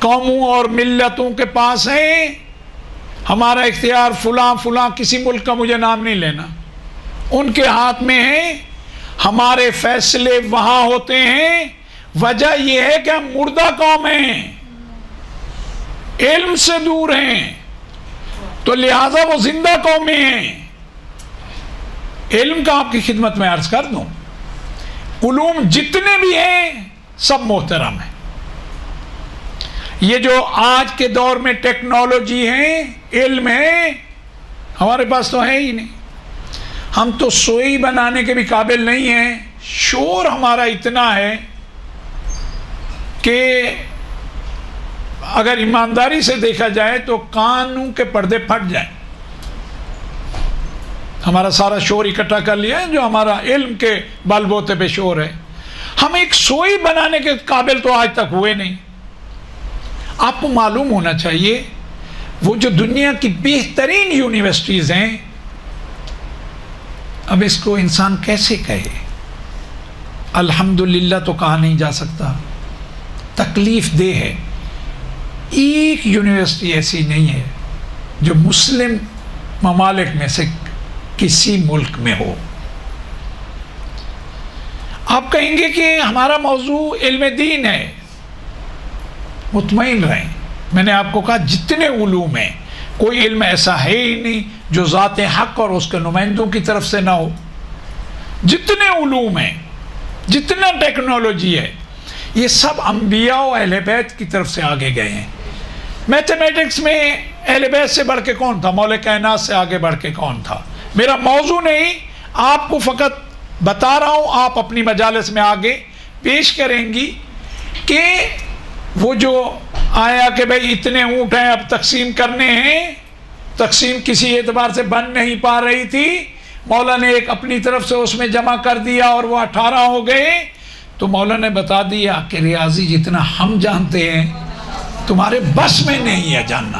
قوموں اور ملتوں کے پاس ہے، ہمارا اختیار فلاں فلاں کسی ملک کا مجھے نام نہیں لینا، ان کے ہاتھ میں ہے، ہمارے فیصلے وہاں ہوتے ہیں. وجہ یہ ہے کہ ہم مردہ قوم ہیں، علم سے دور ہیں، تو لہذا وہ زندہ قومیں ہیں. علم کا آپ کی خدمت میں عرض کر دوں، علوم جتنے بھی ہیں سب محترم ہیں. یہ جو آج کے دور میں ٹیکنالوجی ہے، علم ہے، ہمارے پاس تو ہے ہی نہیں. ہم تو سوئی بنانے کے بھی قابل نہیں ہیں. شور ہمارا اتنا ہے کہ اگر ایمانداری سے دیکھا جائے تو کانوں کے پردے پھٹ جائیں. ہمارا سارا شور اکٹھا کر لیا ہے جو ہمارا علم کے بل بوتے پہ شور ہے. ہم ایک سوئی بنانے کے قابل تو آج تک ہوئے نہیں. آپ کو معلوم ہونا چاہیے وہ جو دنیا کی بہترین یونیورسٹیز ہیں، اب اس کو انسان کیسے کہے؟ الحمدللہ تو کہا نہیں جا سکتا، تکلیف دہ ہے. ایک یونیورسٹی ایسی نہیں ہے جو مسلم ممالک میں سے کسی ملک میں ہو. آپ کہیں گے کہ ہمارا موضوع علم دین ہے. مطمئن رہیں، میں نے آپ کو کہا جتنے علوم ہیں کوئی علم ایسا ہے ہی نہیں جو ذات حق اور اس کے نمائندوں کی طرف سے نہ ہو. جتنے علوم ہیں، جتنا ٹیکنالوجی ہے، یہ سب انبیاء و اہل بیت کی طرف سے آگے گئے ہیں. میتھمیٹکس میں اہل بیت سے بڑھ کے کون تھا؟ مولا کائنات سے آگے بڑھ کے کون تھا؟ میرا موضوع نہیں، آپ کو فقط بتا رہا ہوں. آپ اپنی مجالس میں آگے پیش کریں گی کہ وہ جو آیا کہ بھئی اتنے اونٹ ہیں اب تقسیم کرنے ہیں، تقسیم کسی اعتبار سے بن نہیں پا رہی تھی، مولا نے ایک اپنی طرف سے اس میں جمع کر دیا اور وہ 18 ہو گئے. تو مولا نے بتا دیا کہ ریاضی جتنا ہم جانتے ہیں تمہارے بس میں نہیں ہے جاننا.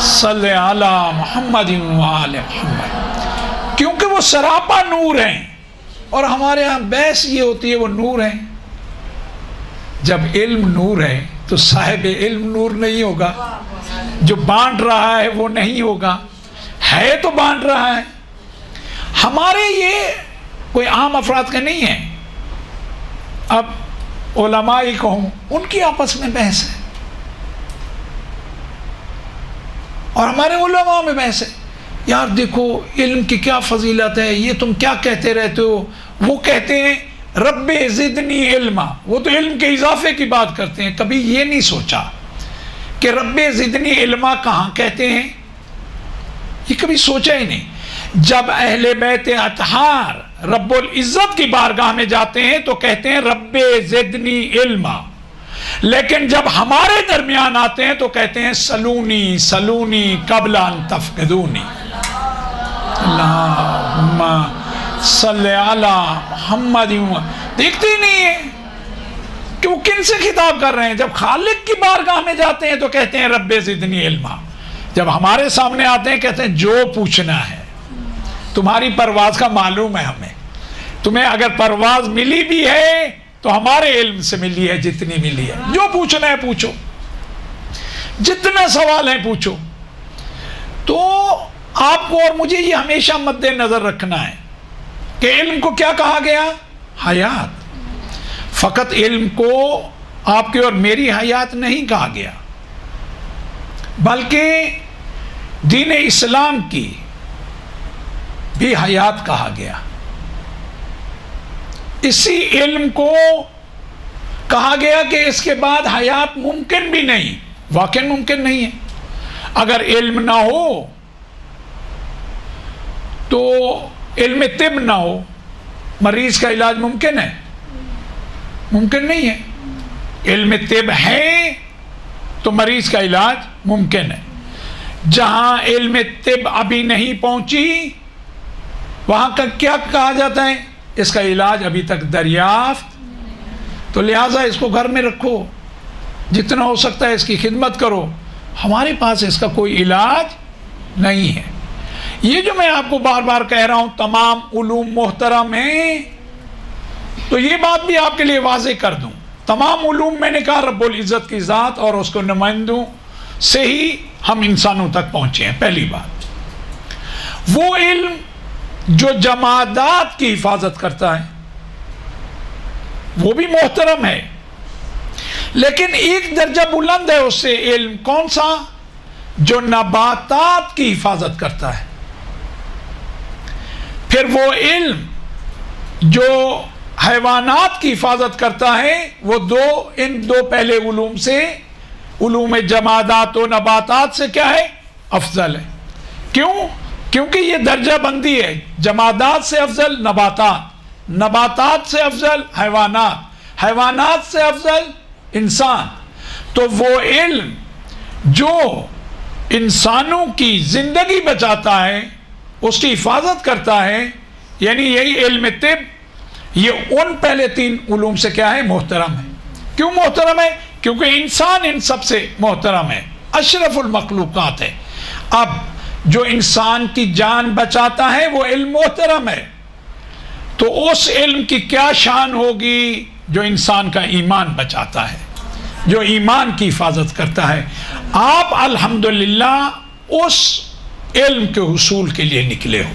صلی علی محمد وآل محمد. کیونکہ وہ سراپا نور ہیں، اور ہمارے ہاں بحث یہ ہوتی ہے وہ نور ہیں. جب علم نور ہے تو صاحب علم نور نہیں ہوگا، جو بانٹ رہا ہے وہ نہیں ہوگا، ہے تو بانٹ رہا ہے۔ ہمارے یہ کوئی عام افراد کا نہیں ہے، اب علماء ہی کہوں ان کی آپس میں بحث ہے، اور ہمارے علماء میں بحث ہے، یار دیکھو علم کی کیا فضیلت ہے، یہ تم کیا کہتے رہتے ہو۔ وہ کہتے ہیں رب زدنی علما، وہ تو علم کے اضافے کی بات کرتے ہیں، کبھی یہ نہیں سوچا کہ رب زدنی علما کہاں کہتے ہیں، یہ کبھی سوچا ہی نہیں۔ جب اہل بیت اطہار رب العزت کی بارگاہ میں جاتے ہیں تو کہتے ہیں رب زدنی علما، لیکن جب ہمارے درمیان آتے ہیں تو کہتے ہیں سلونی سلونی قبل ان تفقدونی۔ اللہم صلی علی محمد۔ دیکھتے ہی نہیں ہے کہ وہ کن سے خطاب کر رہے ہیں۔ جب خالق کی بارگاہ میں جاتے ہیں تو کہتے ہیں رب زدنی علما، جب ہمارے سامنے آتے ہیں کہتے ہیں جو پوچھنا ہے، تمہاری پرواز کا معلوم ہے ہمیں، تمہیں اگر پرواز ملی بھی ہے تو ہمارے علم سے ملی ہے، جتنی ملی ہے، جو پوچھنا ہے پوچھو، جتنا سوال ہے پوچھو۔ تو آپ کو اور مجھے یہ ہمیشہ مد نظر رکھنا ہے کہ علم کو کیا کہا گیا؟ حیات۔ فقط علم کو آپ کی اور میری حیات نہیں کہا گیا، بلکہ دین اسلام کی بھی حیات کہا گیا۔ اسی علم کو کہا گیا کہ اس کے بعد حیات ممکن بھی نہیں، واقعی ممکن نہیں ہے۔ اگر علم نہ ہو تو علم طب نہ ہو، مریض کا علاج ممکن ہے؟ ممکن نہیں ہے۔ علم طب ہے تو مریض کا علاج ممکن ہے۔ جہاں علم طب ابھی نہیں پہنچی وہاں کا کیا کہا جاتا ہے؟ اس کا علاج ابھی تک دریافت، تو لہٰذا اس کو گھر میں رکھو، جتنا ہو سکتا ہے اس کی خدمت کرو، ہمارے پاس اس کا کوئی علاج نہیں ہے۔ یہ جو میں آپ کو بار بار کہہ رہا ہوں تمام علوم محترم ہیں، تو یہ بات بھی آپ کے لیے واضح کر دوں، تمام علوم میں نے کہا رب العزت کی ذات اور اس کو نمائندوں سے ہی ہم انسانوں تک پہنچے ہیں۔ پہلی بات، وہ علم جو جمادات کی حفاظت کرتا ہے وہ بھی محترم ہے، لیکن ایک درجہ بلند ہے اس سے علم، کون سا؟ جو نباتات کی حفاظت کرتا ہے۔ پھر وہ علم جو حیوانات کی حفاظت کرتا ہے، وہ ان دو پہلے علوم سے، علوم جمادات و نباتات سے کیا ہے؟ افضل ہے۔ کیوں؟ کیونکہ یہ درجہ بندی ہے، جمادات سے افضل نباتات، نباتات سے افضل حیوانات، حیوانات سے افضل انسان۔ تو وہ علم جو انسانوں کی زندگی بچاتا ہے، اس کی حفاظت کرتا ہے، یعنی یہی علم طب، یہ ان پہلے تین علوم سے کیا ہے؟ محترم ہے۔ کیوں محترم ہے؟ کیونکہ انسان ان سب سے محترم ہے، اشرف المخلوقات ہے۔ اب جو انسان کی جان بچاتا ہے وہ علم محترم ہے، تو اس علم کی کیا شان ہوگی جو انسان کا ایمان بچاتا ہے، جو ایمان کی حفاظت کرتا ہے۔ آپ الحمدللہ اس علم کے حصول کے لیے نکلے ہو،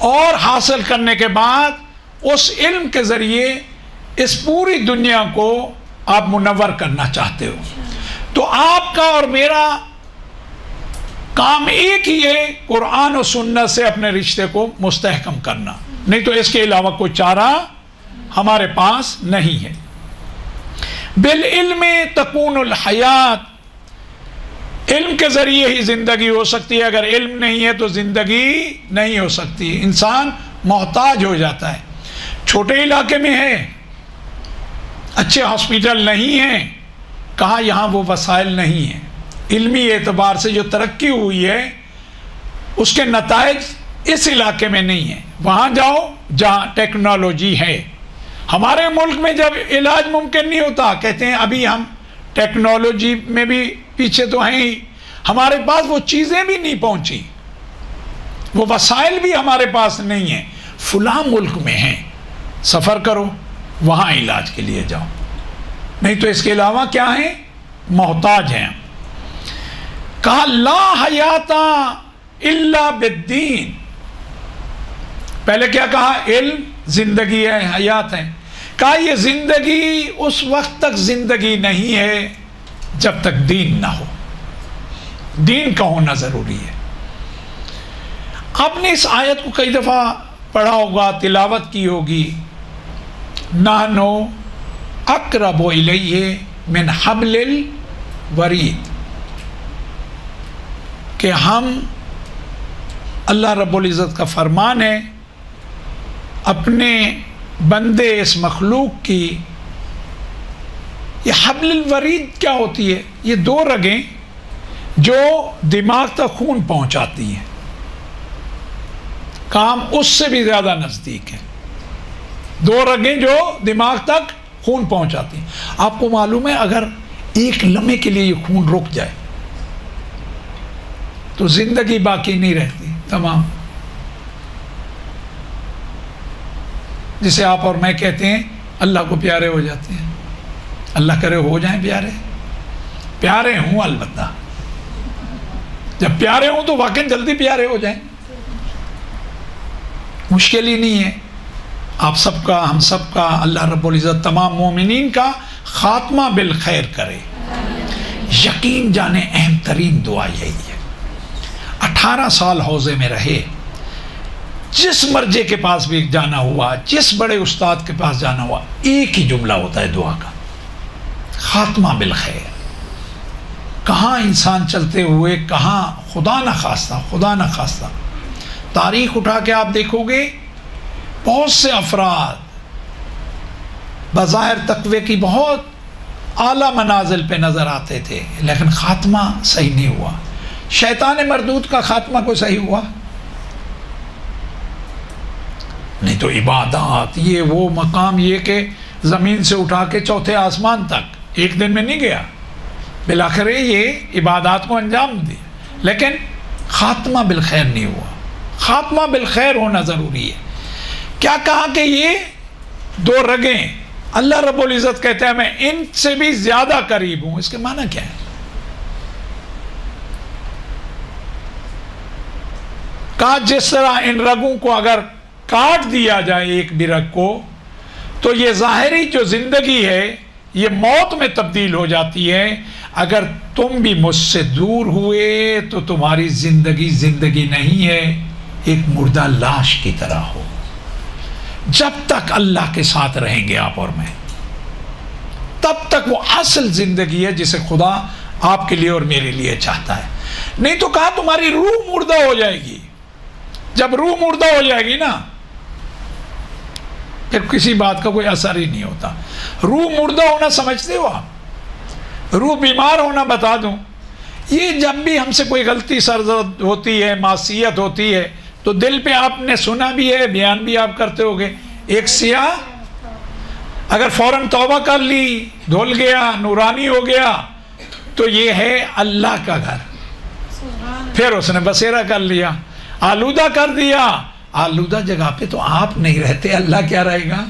اور حاصل کرنے کے بعد اس علم کے ذریعے اس پوری دنیا کو آپ منور کرنا چاہتے ہو، تو آپ کا اور میرا کام ایک ہی ہے، قرآن و سنت سے اپنے رشتے کو مستحکم کرنا، نہیں تو اس کے علاوہ کوئی چارہ ہمارے پاس نہیں ہے۔ بالعلم تکون الحیات، علم کے ذریعے ہی زندگی ہو سکتی ہے، اگر علم نہیں ہے تو زندگی نہیں ہو سکتی، انسان محتاج ہو جاتا ہے۔ چھوٹے علاقے میں ہے، اچھے ہاسپیٹل نہیں ہیں، کہا یہاں وہ وسائل نہیں ہیں، علمی اعتبار سے جو ترقی ہوئی ہے اس کے نتائج اس علاقے میں نہیں ہیں، وہاں جاؤ جہاں ٹیکنالوجی ہے۔ ہمارے ملک میں جب علاج ممکن نہیں ہوتا کہتے ہیں ابھی ہم ٹیکنالوجی میں بھی پیچھے تو ہیں ہی، ہمارے پاس وہ چیزیں بھی نہیں پہنچی، وہ وسائل بھی ہمارے پاس نہیں ہیں، فلاں ملک میں ہیں، سفر کرو وہاں علاج کے لیے جاؤ۔ نہیں تو اس کے علاوہ کیا ہیں؟ محتاج ہیں. کہا لا حیات الا بالدین. پہلے کیا کہا؟ علم زندگی ہے، حیات ہے. کہا یہ زندگی اس وقت تک زندگی نہیں ہے جب تک دین نہ ہو. دین کا ہونا ضروری ہے. آپ نے اس آیت کو کئی دفعہ پڑھا ہوگا، تلاوت کی ہوگی. نحنو اقرب الیہ من حبل الورید، کہ ہم، اللہ رب العزت کا فرمان ہے اپنے بندے اس مخلوق کی. یہ حبل الورید کیا ہوتی ہے؟ یہ دو رگیں جو دماغ تک خون پہنچاتی ہیں. کام اس سے بھی زیادہ نزدیک ہے. دو رگیں جو دماغ تک خون پہنچاتی ہیں. آپ کو معلوم ہے اگر ایک لمحے کے لیے یہ خون رک جائے تو زندگی باقی نہیں رہتی، تمام. جسے آپ اور میں کہتے ہیں اللہ کو پیارے ہو جاتے ہیں. اللہ کرے ہو جائیں پیارے. پیارے ہوں البتہ، جب پیارے ہوں تو واقعی جلدی پیارے ہو جائیں. مشکل ہی نہیں ہے. آپ سب کا، ہم سب کا اللہ رب العزت تمام مومنین کا خاتمہ بالخیر کرے. یقین جانے اہم ترین دعا یہی ہے. 18 سال حوضے میں رہے، جس مرجے کے پاس بھی جانا ہوا، جس بڑے استاد کے پاس جانا ہوا، ایک ہی جملہ ہوتا ہے دعا کا، خاتمہ بالخیر. کہاں انسان چلتے ہوئے، کہاں خدا نہ خواستہ تاریخ اٹھا کے آپ دیکھو گے، بہت سے افراد بظاہر تقوی کی بہت اعلیٰ منازل پہ نظر آتے تھے، لیکن خاتمہ صحیح نہیں ہوا. شیطان مردود کا خاتمہ کو صحیح ہوا؟ نہیں تو عبادات، یہ وہ مقام، یہ کہ زمین سے اٹھا کے چوتھے آسمان تک ایک دن میں نہیں گیا، بالآخر یہ عبادات کو انجام دی، لیکن خاتمہ بالخیر نہیں ہوا. خاتمہ بالخیر ہونا ضروری ہے. کیا کہا کہ یہ دو رگیں، اللہ رب العزت کہتے ہیں میں ان سے بھی زیادہ قریب ہوں. اس کے معنی کیا ہے؟ کہا جس طرح ان رگوں کو اگر کاٹ دیا جائے ایک بھی رگ کو، تو یہ ظاہری جو زندگی ہے یہ موت میں تبدیل ہو جاتی ہے. اگر تم بھی مجھ سے دور ہوئے تو تمہاری زندگی نہیں ہے، ایک مردہ لاش کی طرح ہو. جب تک اللہ کے ساتھ رہیں گے آپ اور میں، تب تک وہ اصل زندگی ہے جسے خدا آپ کے لیے اور میرے لیے چاہتا ہے. نہیں تو کہا تمہاری روح مردہ ہو جائے گی. جب روح مردہ ہو جائے گی نا، پھر کسی بات کا کوئی اثر ہی نہیں ہوتا. روح مردہ ہونا سمجھتے ہو آپ؟ روح بیمار ہونا بتا دوں. یہ جب بھی ہم سے کوئی غلطی سرزد ہوتی ہے، معصیت ہوتی ہے، تو دل پہ آپ نے سنا بھی ہے، بیان بھی آپ کرتے ہوگے. ایک سیاہ اگر فوراً توبہ کر لی، دھل گیا، نورانی ہو گیا، تو یہ ہے اللہ کا گھر. پھر اس نے بسیرا کر لیا، آلودہ کر دیا. آلودہ جگہ پہ تو آپ نہیں رہتے، اللہ کیا رہے گا؟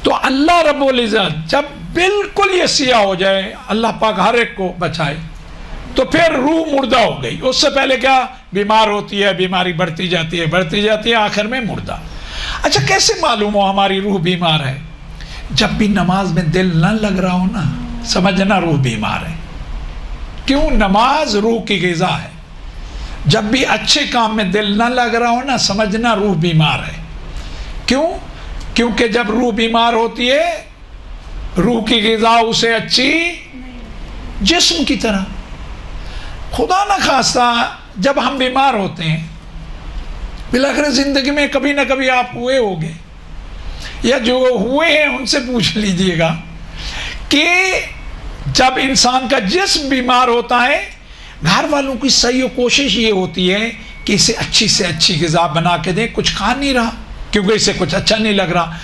تو اللہ رب العزت جب بالکل یہ سیاہ ہو جائے، اللہ پاک ہر ایک کو بچائے، تو پھر روح مردہ ہو گئی. اس سے پہلے کیا؟ بیمار ہوتی ہے، بیماری بڑھتی جاتی ہے، آخر میں مردہ. اچھا کیسے معلوم ہو ہماری روح بیمار ہے؟ جب بھی نماز میں دل نہ لگ رہا ہو نا، سمجھنا روح بیمار ہے. کیوں؟ نماز روح کی غذا ہے. جب بھی اچھے کام میں دل نہ لگ رہا ہو نا، سمجھنا روح بیمار ہے. کیوں؟ کیونکہ جب روح بیمار ہوتی ہے، روح کی غذا اسے اچھی جسم کی طرح. خدا نہ خواستہ جب ہم بیمار ہوتے ہیں، بالآخر زندگی میں کبھی نہ کبھی آپ ہوئے ہوگے، یا جو ہوئے ہیں ان سے پوچھ لیجئے گا کہ جب انسان کا جسم بیمار ہوتا ہے، گھر والوں کی صحیح کوشش یہ ہوتی ہے کہ اسے اچھی سے اچھی غذا بنا کے دیں. کچھ کھا نہیں رہا کیونکہ اسے کچھ اچھا نہیں لگ رہا،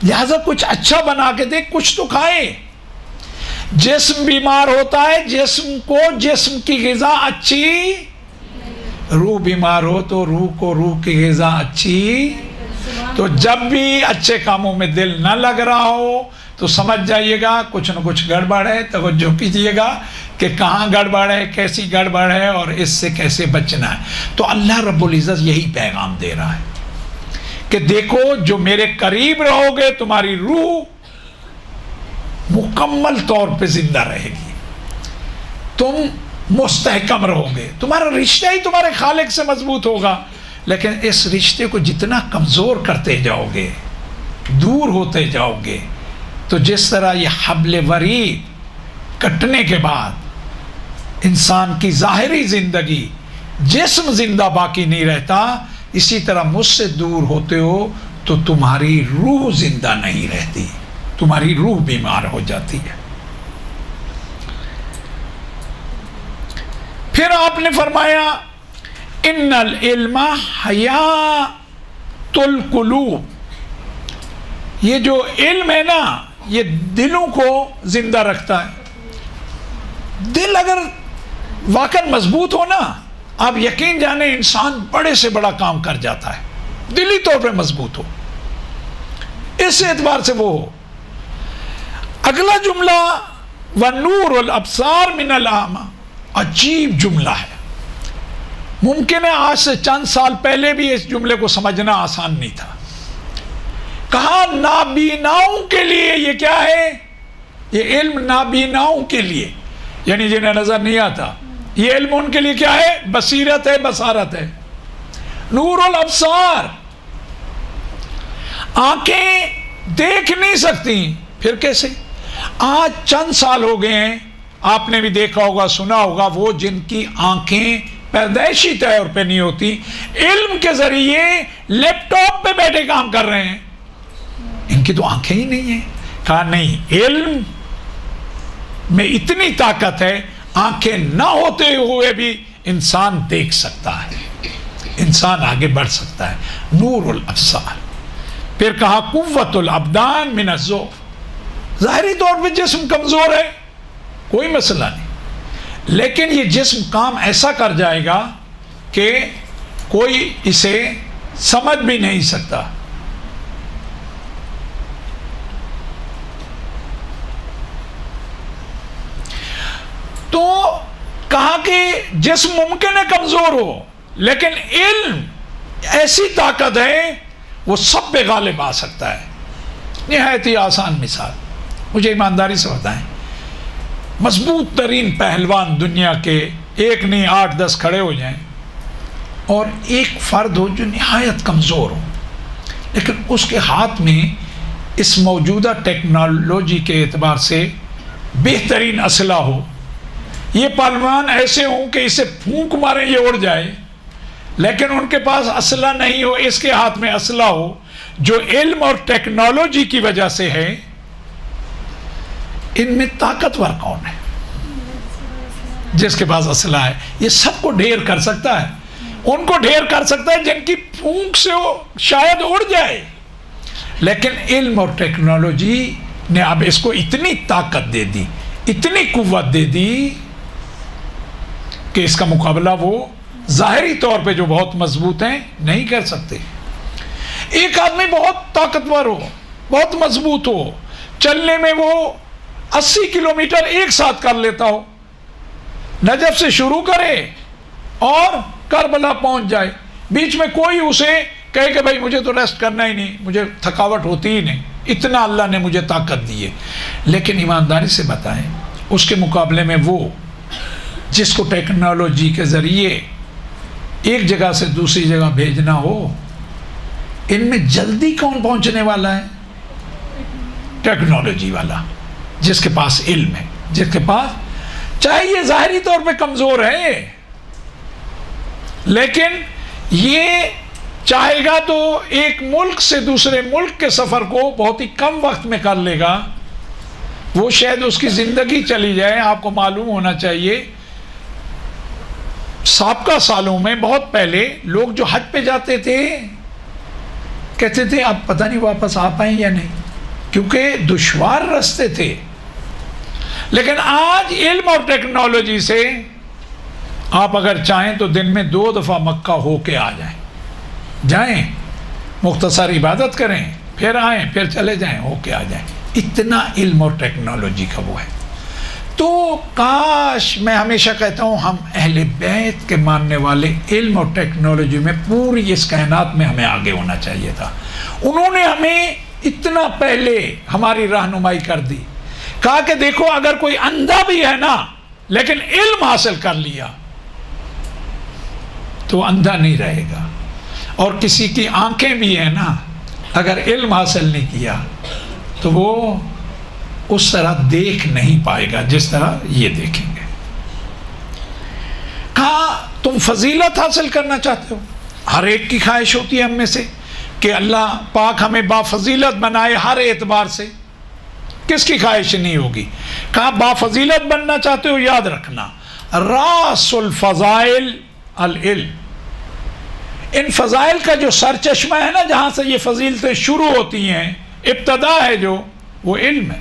لہذا کچھ اچھا بنا کے دیں، کچھ تو کھائے. جسم بیمار ہوتا ہے، جسم کو جسم کی غذا اچھی، روح بیمار ہو تو روح کو روح کی غذا اچھی. تو جب بھی اچھے کاموں میں دل نہ لگ رہا ہو تو سمجھ جائیے گا کچھ نہ کچھ گڑبڑ ہے. توجہ کیجیے گا کہ کہاں گڑبڑ ہے, کیسی گڑبڑ ہے اور اس سے کیسے بچنا ہے. تو اللہ رب العزت یہی پیغام دے رہا ہے کہ دیکھو جو میرے قریب رہو گے تمہاری روح مکمل طور پہ زندہ رہے گی, تم مستحکم رہو گے, تمہارا رشتہ ہی تمہارے خالق سے مضبوط ہوگا. لیکن اس رشتے کو جتنا کمزور کرتے جاؤ گے, دور ہوتے جاؤ گے, تو جس طرح یہ حبل ورید کٹنے کے بعد انسان کی ظاہری زندگی, جسم زندہ باقی نہیں رہتا, اسی طرح مجھ سے دور ہوتے ہو تو تمہاری روح زندہ نہیں رہتی, تمہاری روح بیمار ہو جاتی ہے. پھر آپ نے فرمایا ان العلم حیاۃ القلوب, یہ جو علم ہے نا یہ دلوں کو زندہ رکھتا ہے. دل اگر واقعا مضبوط ہو نا, آپ یقین جانیں انسان بڑے سے بڑا کام کر جاتا ہے, دلی طور پہ مضبوط ہو, اس اعتبار سے وہ ہو. اگلا جملہ وَنُورُ الْأَبْصَارِ مِنَ الْأَعْمَى, عجیب جملہ ہے. ممکن ہے آج سے چند سال پہلے بھی اس جملے کو سمجھنا آسان نہیں تھا. کہا نابیناؤں کے لیے یہ کیا ہے, یہ علم نابیناؤں کے لیے, یعنی جنہیں نظر نہیں آتا, یہ علم ان کے لیے کیا ہے, بصیرت ہے, بصارت ہے. نور الابصار, آنکھیں دیکھ نہیں سکتی, پھر کیسے؟ آج چند سال ہو گئے ہیں, آپ نے بھی دیکھا ہوگا سنا ہوگا, وہ جن کی آنکھیں پیدائشی طور پہ نہیں ہوتی, علم کے ذریعے لیپ ٹاپ پہ بیٹھے کام کر رہے ہیں, ان کی تو آنکھیں ہی نہیں ہیں. کہا نہیں, علم میں اتنی طاقت ہے, آنکھیں نہ ہوتے ہوئے بھی انسان دیکھ سکتا ہے, انسان آگے بڑھ سکتا ہے. نور الابصار. پھر کہا قوت الابدان من الضعف, ظاہری طور پہ جسم کمزور ہے, کوئی مسئلہ نہیں, لیکن یہ جسم کام ایسا کر جائے گا کہ کوئی اسے سمجھ بھی نہیں سکتا. تو کہا کہ جسم ممکن ہے کمزور ہو, لیکن علم ایسی طاقت ہے وہ سب پہ غالب آ سکتا ہے. نہایت ہی آسان مثال, مجھے ایمانداری سے بتائیں, مضبوط ترین پہلوان دنیا کے 1 نہیں 8-10 کھڑے ہو جائیں, اور ایک فرد ہو جو نہایت کمزور ہو, لیکن اس کے ہاتھ میں اس موجودہ ٹیکنالوجی کے اعتبار سے بہترین اسلحہ ہو. یہ پہلوان ایسے ہوں کہ اسے پھونک ماریں یہ اڑ جائے, لیکن ان کے پاس اسلحہ نہیں ہو, اس کے ہاتھ میں اسلحہ ہو جو علم اور ٹیکنالوجی کی وجہ سے ہے. ان میں طاقتور کون ہے؟ جس کے پاس اسلحہ ہے. یہ سب کو ڈھیر کر سکتا ہے, ان کو ڈھیر کر سکتا ہے جن کی پھونک سے وہ شاید اڑ جائے, لیکن علم اور ٹیکنالوجی نے اب اس کو اتنی طاقت دے دی, اتنی قوت دے دی کہ اس کا مقابلہ وہ ظاہری طور پہ جو بہت مضبوط ہیں نہیں کر سکتے. ایک آدمی بہت طاقتور ہو, بہت مضبوط ہو, چلنے میں وہ 80 کلومیٹر ایک ساتھ کر لیتا ہو, نجف سے شروع کرے اور کربلا پہنچ جائے, بیچ میں کوئی اسے کہے کہ بھائی مجھے تو ریسٹ کرنا ہی نہیں, مجھے تھکاوٹ ہوتی ہی نہیں, اتنا اللہ نے مجھے طاقت دی ہے. لیکن ایمانداری سے بتائیں, اس کے مقابلے میں وہ جس کو ٹیکنالوجی کے ذریعے ایک جگہ سے دوسری جگہ بھیجنا ہو, ان میں جلدی کون پہنچنے والا ہے؟ ٹیکنالوجی والا, جس کے پاس علم ہے, جس کے پاس چاہے یہ ظاہری طور پہ کمزور ہے, لیکن یہ چاہے گا تو ایک ملک سے دوسرے ملک کے سفر کو بہت ہی کم وقت میں کر لے گا. وہ شاید اس کی زندگی چلی جائے. آپ کو معلوم ہونا چاہیے سابقہ سالوں میں بہت پہلے لوگ جو حج پہ جاتے تھے کہتے تھے اب پتہ نہیں واپس آ پائیں یا نہیں, کیونکہ دشوار راستے تھے. لیکن آج علم اور ٹیکنالوجی سے آپ اگر چاہیں تو دن میں 2 دفعہ مکہ ہو کے آ جائیں, مختصر عبادت کریں، پھر آئیں، پھر چلے جائیں، ہو کے آ جائیں. اتنا علم اور ٹیکنالوجی کا وہ ہے. تو کاش، میں ہمیشہ کہتا ہوں، ہم اہل بیت کے ماننے والے علم اور ٹیکنالوجی میں پوری اس کائنات میں ہمیں آگے ہونا چاہیے تھا. انہوں نے ہمیں اتنا پہلے ہماری رہنمائی کر دی، کہا کہ دیکھو اگر کوئی اندھا بھی ہے نا لیکن علم حاصل کر لیا تو اندھا نہیں رہے گا، اور کسی کی آنکھیں بھی ہیں نا، اگر علم حاصل نہیں کیا تو وہ اس طرح دیکھ نہیں پائے گا جس طرح یہ دیکھیں گے. کہا تم فضیلت حاصل کرنا چاہتے ہو، ہر ایک کی خواہش ہوتی ہے ہم میں سے کہ اللہ پاک ہمیں بافضیلت بنائے ہر اعتبار سے. کس کی خواہش نہیں ہوگی؟ کہا بافضیلت بننا چاہتے ہو، یاد رکھنا راس الفضائل العلم. ان فضائل کا جو سر چشمہ ہے نا، جہاں سے یہ فضیلتیں شروع ہوتی ہیں، ابتدا ہے جو، وہ علم ہے.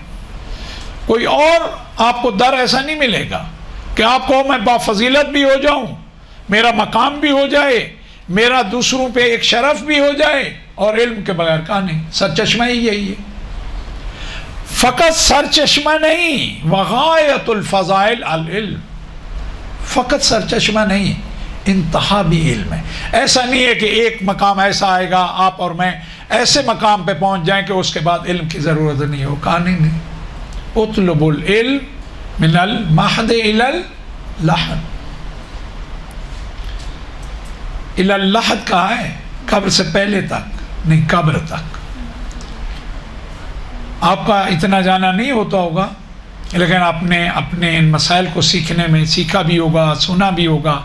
کوئی اور آپ کو در ایسا نہیں ملے گا کہ آپ کو میں بافضیلت بھی ہو جاؤں، میرا مقام بھی ہو جائے، میرا دوسروں پہ ایک شرف بھی ہو جائے، اور علم کے بغیر کہاں نہیں. سر چشمہ ہی یہی ہے. فقط سر چشمہ نہیں، وغایت الفضائل العلم. فقط سر چشمہ نہیں، انتہا بھی علم ہے. ایسا نہیں ہے کہ ایک مقام ایسا آئے گا آپ اور میں ایسے مقام پہ پہنچ جائیں کہ اس کے بعد علم کی ضرورت نہیں ہو. کہا نہیں. اطلب العلم من المہد الی اللحد. الی اللحد کہا ہے، قبر سے پہلے تک نہیں، قبر تک. آپ کا اتنا جانا نہیں ہوتا ہوگا، لیکن آپ نے اپنے ان مسائل کو سیکھنے میں سیکھا بھی ہوگا، سنا بھی ہوگا.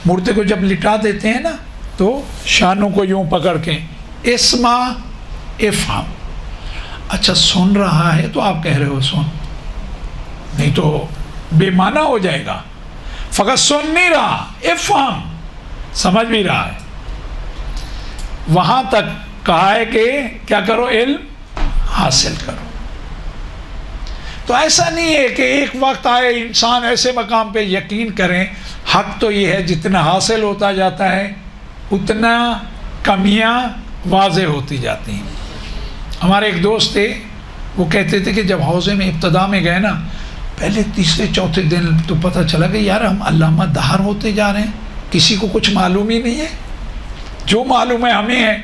مردے کو جب لٹا دیتے ہیں نا تو شانوں کو یوں پکڑ کے اسما افہم. اچھا سن رہا ہے تو آپ کہہ رہے ہو سن، نہیں تو بے معنی ہو جائے گا. فقط سن نہیں رہا، افہم، سمجھ بھی رہا ہے. وہاں تک کہا ہے کہ کیا کرو، علم حاصل کرو. تو ایسا نہیں ہے کہ ایک وقت آئے انسان ایسے مقام پہ یقین کریں. حق تو یہ ہے جتنا حاصل ہوتا جاتا ہے اتنا کمیاں واضح ہوتی جاتی ہیں. ہمارے ایک دوست تھے، وہ کہتے تھے کہ جب حوضے میں ابتدا میں گئے نا، پہلے تیسرے چوتھے دن تو پتہ چلا کہ یار ہم علامہ دہر ہوتے جا رہے ہیں، کسی کو کچھ معلوم ہی نہیں ہے. جو معلوم ہے ہمیں ہے،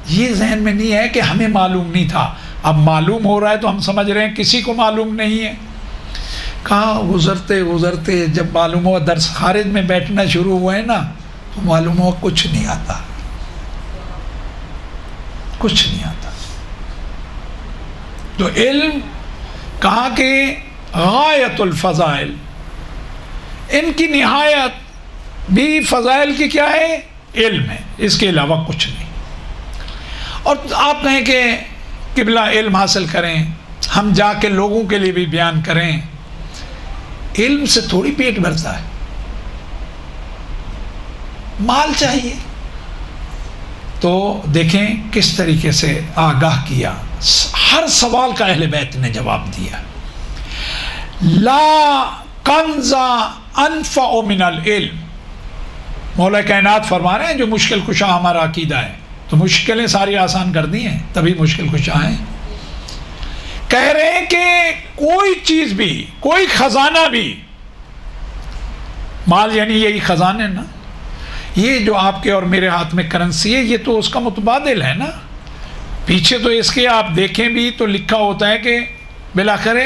یہ ذہن میں نہیں ہے کہ ہمیں معلوم نہیں تھا، اب معلوم ہو رہا ہے تو ہم سمجھ رہے ہیں کسی کو معلوم نہیں ہے. کہاں گزرتے گزرتے جب معلوم ہوا درس خارج میں بیٹھنا شروع ہوئے نا تو معلوم ہوا کچھ نہیں آتا، کچھ نہیں آتا. تو علم کہا کہ غایت الفضائل، ان کی نہایت بھی فضائل کی کیا ہے؟ علم ہے، اس کے علاوہ کچھ نہیں. اور آپ کہیں کہ قبلہ علم حاصل کریں، ہم جا کے لوگوں کے لیے بھی بیان کریں. علم سے تھوڑی پیٹ بھرتا ہے، مال چاہیے. تو دیکھیں کس طریقے سے آگاہ کیا، ہر سوال کا اہل بیت نے جواب دیا. لا کنز انفع من العلم. مولا کائنات فرما رہے ہیں جو مشکل کشا ہمارا عقیدہ ہے، تو مشکلیں ساری آسان کر دی ہیں تبھی مشکل کشا ہیں. کہہ رہے ہیں کہ کوئی چیز بھی، کوئی خزانہ بھی، مال یعنی یہی خزانے نا، یہ جو آپ کے اور میرے ہاتھ میں کرنسی ہے یہ تو اس کا متبادل ہے نا. پیچھے تو اس کے آپ دیکھیں بھی تو لکھا ہوتا ہے کہ بالآخر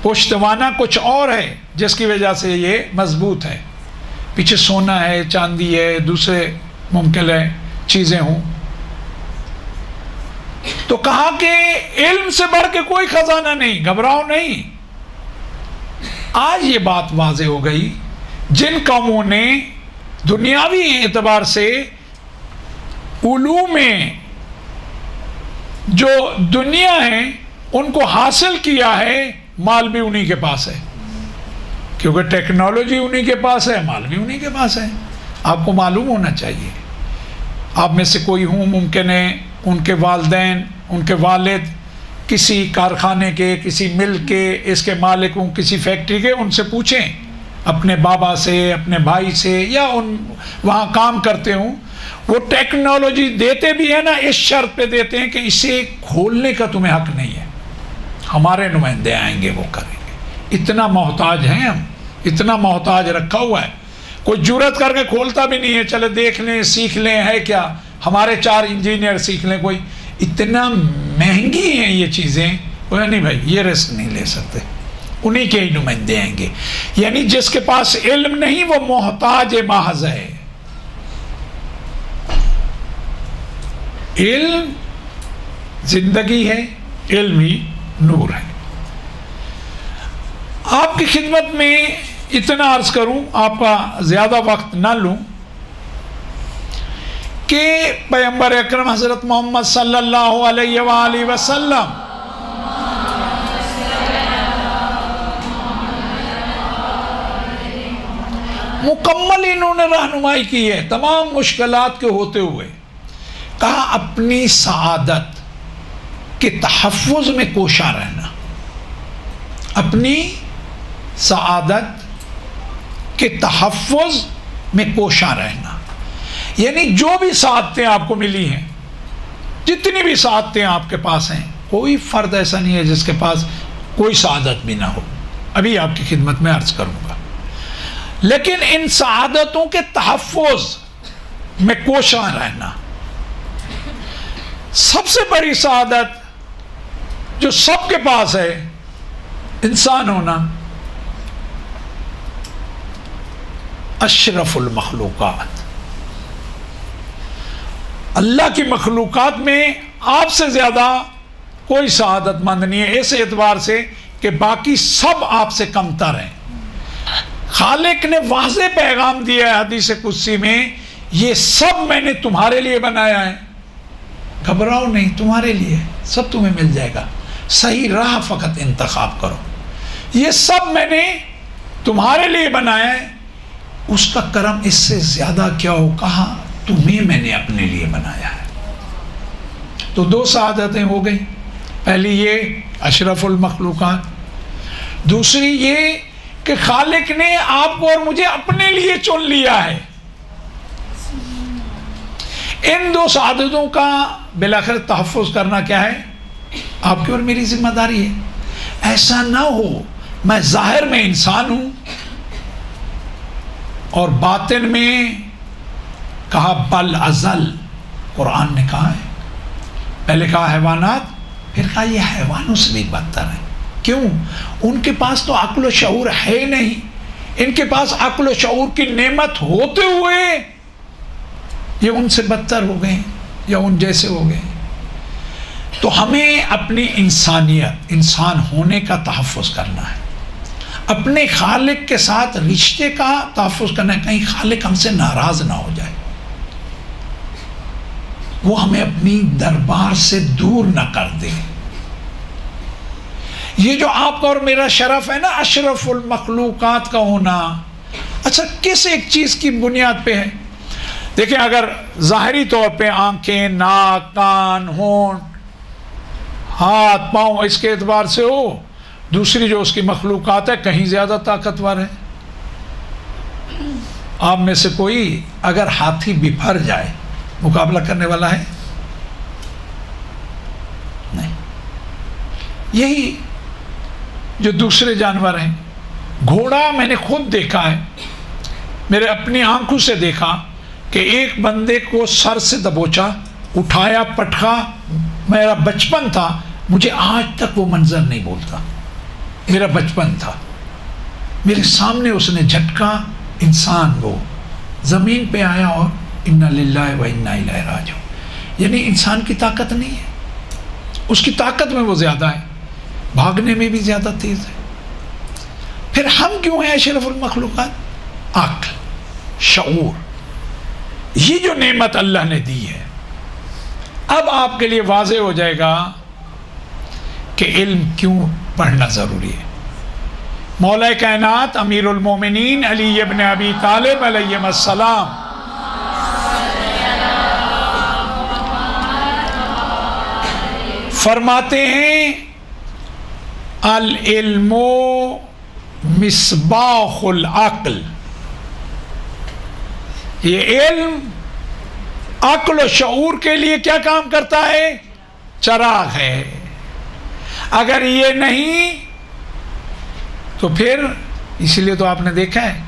پشتوانہ کچھ اور ہے جس کی وجہ سے یہ مضبوط ہے. پیچھے سونا ہے، چاندی ہے، دوسرے ممکن ہے چیزیں ہوں. تو کہا کہ علم سے بڑھ کے کوئی خزانہ نہیں، گھبراؤ نہیں. آج یہ بات واضح ہو گئی، جن قوموں نے دنیاوی اعتبار سے علوم میں جو دنیا ہے ان کو حاصل کیا ہے، مال بھی انہی کے پاس ہے، کیونکہ ٹیکنالوجی انہی کے پاس ہے، مال بھی انہی کے پاس ہے. آپ کو معلوم ہونا چاہیے. آپ میں سے کوئی ہوں ممکن ہے ان کے والدین، ان کے والد کسی کارخانے کے، کسی مل کے اس کے مالک ہوں، کسی فیکٹری کے، ان سے پوچھیں، اپنے بابا سے، اپنے بھائی سے، یا ان وہاں کام کرتے ہوں وہ ٹیکنالوجی دیتے بھی ہیں نا، اس شرط پہ دیتے ہیں کہ اسے کھولنے کا تمہیں حق نہیں ہے، ہمارے نمائندے آئیں گے وہ کریں گے. اتنا محتاج ہیں ہم، اتنا محتاج رکھا ہوا ہے. کوئی جرت کر کے کھولتا بھی نہیں ہے، چلے دیکھ لیں سیکھ لیں، ہے کیا ہمارے 4 انجینئر سیکھ لیں. کوئی اتنا مہنگی ہیں یہ چیزیں، وہ نہیں بھائی یہ رسک نہیں لے سکتے، انہی کے ہی نمائندے آئیں گے. یعنی جس کے پاس علم نہیں وہ محتاج محض ہے. علم زندگی ہے، علم ہی نور ہے. آپ کی خدمت میں اتنا عرض کروں، آپ کا زیادہ وقت نہ لوں، کہ پیغمبر اکرم حضرت محمد صلی اللہ علیہ وآلہ وسلم مکمل انہوں نے رہنمائی کی ہے تمام مشکلات کے ہوتے ہوئے. کہا اپنی سعادت کے تحفظ میں کوشاں رہنا، اپنی سعادت کے تحفظ میں کوشاں رہنا. یعنی جو بھی سعادتیں آپ کو ملی ہیں، جتنی بھی سعادتیں آپ کے پاس ہیں، کوئی فرد ایسا نہیں ہے جس کے پاس کوئی سعادت بھی نہ ہو. ابھی آپ کی خدمت میں عرض کروں گا. لیکن ان سعادتوں کے تحفظ میں کوشاں رہنا، سب سے بڑی سعادت جو سب کے پاس ہے، انسان ہونا. اشرف المخلوقات، اللہ کی مخلوقات میں آپ سے زیادہ کوئی سعادت مند نہیں ہے، اس اعتبار سے کہ باقی سب آپ سے کم تر ہیں. خالق نے واضح پیغام دیا ہے حدیث قدسی میں، یہ سب میں نے تمہارے لیے بنایا ہے، گھبراؤ نہیں، تمہارے لیے سب تمہیں مل جائے گا، صحیح راہ فقط انتخاب کرو. یہ سب میں نے تمہارے لیے بنایا ہے، اس کا کرم اس سے زیادہ کیا ہو. کہا تمہیں میں نے اپنے لیے بنایا ہے. تو 2 سعادتیں ہو گئی. پہلی یہ اشرف المخلوقات، دوسری یہ کہ خالق نے آپ کو اور مجھے اپنے لیے چن لیا ہے. ان 2 سعادتوں کا بالآخر تحفظ کرنا کیا ہے؟ آپ کی اور میری ذمہ داری ہے. ایسا نہ ہو میں ظاہر میں انسان ہوں اور باطن میں، کہا بل ازل، قرآن نے کہا ہے، پہلے کہا حیوانات، پھر کہا یہ حیوانوں سے بھی بدتر ہے. کیوں؟ ان کے پاس تو عقل و شعور ہے نہیں. ان کے پاس عقل و شعور کی نعمت ہوتے ہوئے یہ ان سے بدتر ہو گئے یا ان جیسے ہو گئے. تو ہمیں اپنی انسانیت، انسان ہونے کا تحفظ کرنا ہے، اپنے خالق کے ساتھ رشتے کا تحفظ کرنا ہے. کہیں خالق ہم سے ناراض نہ ہو جائے، وہ ہمیں اپنی دربار سے دور نہ کر دے. یہ جو آپ کا اور میرا شرف ہے نا، اشرف المخلوقات کا ہونا، اچھا کس ایک چیز کی بنیاد پہ ہے؟ دیکھیں، اگر ظاہری طور پہ آنکھیں، ناک، کان، ہونٹ، ہاتھ، پاؤں اس کے اعتبار سے ہو، دوسری جو اس کی مخلوقات ہے کہیں زیادہ طاقتور ہے. آپ میں سے کوئی اگر ہاتھی بپھر جائے مقابلہ کرنے والا ہے؟ نہیں. یہی جو دوسرے جانور ہیں، گھوڑا میں نے خود دیکھا ہے، میرے اپنی آنکھوں سے دیکھا کہ ایک بندے کو سر سے دبوچا، اٹھایا، پٹخا. میرا بچپن تھا، مجھے آج تک وہ منظر نہیں بھولتا. میرا بچپن تھا، میرے سامنے اس نے جھٹکا، انسان وہ زمین پہ آیا اور انا للہ و انا الیہ راجعون. یعنی انسان کی طاقت نہیں ہے، اس کی طاقت میں وہ زیادہ ہے، بھاگنے میں بھی زیادہ تیز ہے. پھر ہم کیوں ہیں اشرف المخلوقات؟ عقل، شعور، یہ جو نعمت اللہ نے دی ہے. اب آپ کے لیے واضح ہو جائے گا کہ علم کیوں پڑھنا ضروری ہے. مولا کائنات امیر المومنین علی ابن ابی طالب علیہ السلام فرماتے ہیں العلم مصباح العقل. یہ علم عقل و شعور کے لیے کیا کام کرتا ہے؟ چراغ ہے. اگر یہ نہیں تو پھر اسی لیے تو آپ نے دیکھا ہے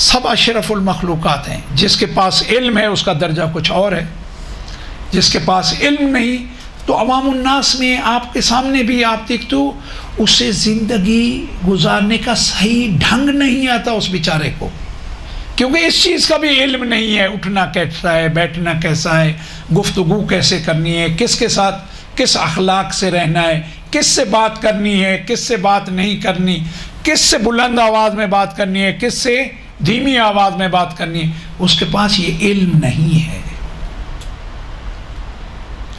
سب اشرف المخلوقات ہیں. جس کے پاس علم ہے اس کا درجہ کچھ اور ہے، جس کے پاس علم نہیں تو عوام الناس میں آپ کے سامنے بھی آپ دیکھ تو اسے زندگی گزارنے کا صحیح ڈھنگ نہیں آتا اس بیچارے کو، کیونکہ اس چیز کا بھی علم نہیں ہے. اٹھنا کیسا ہے، بیٹھنا کیسا ہے، گفتگو کیسے کرنی ہے، کس کے ساتھ کس اخلاق سے رہنا ہے، کس سے بات کرنی ہے، کس سے بات نہیں کرنی، کس سے بلند آواز میں بات کرنی ہے، کس سے دھیمی آواز میں بات کرنی ہے. اس کے پاس یہ علم نہیں ہے.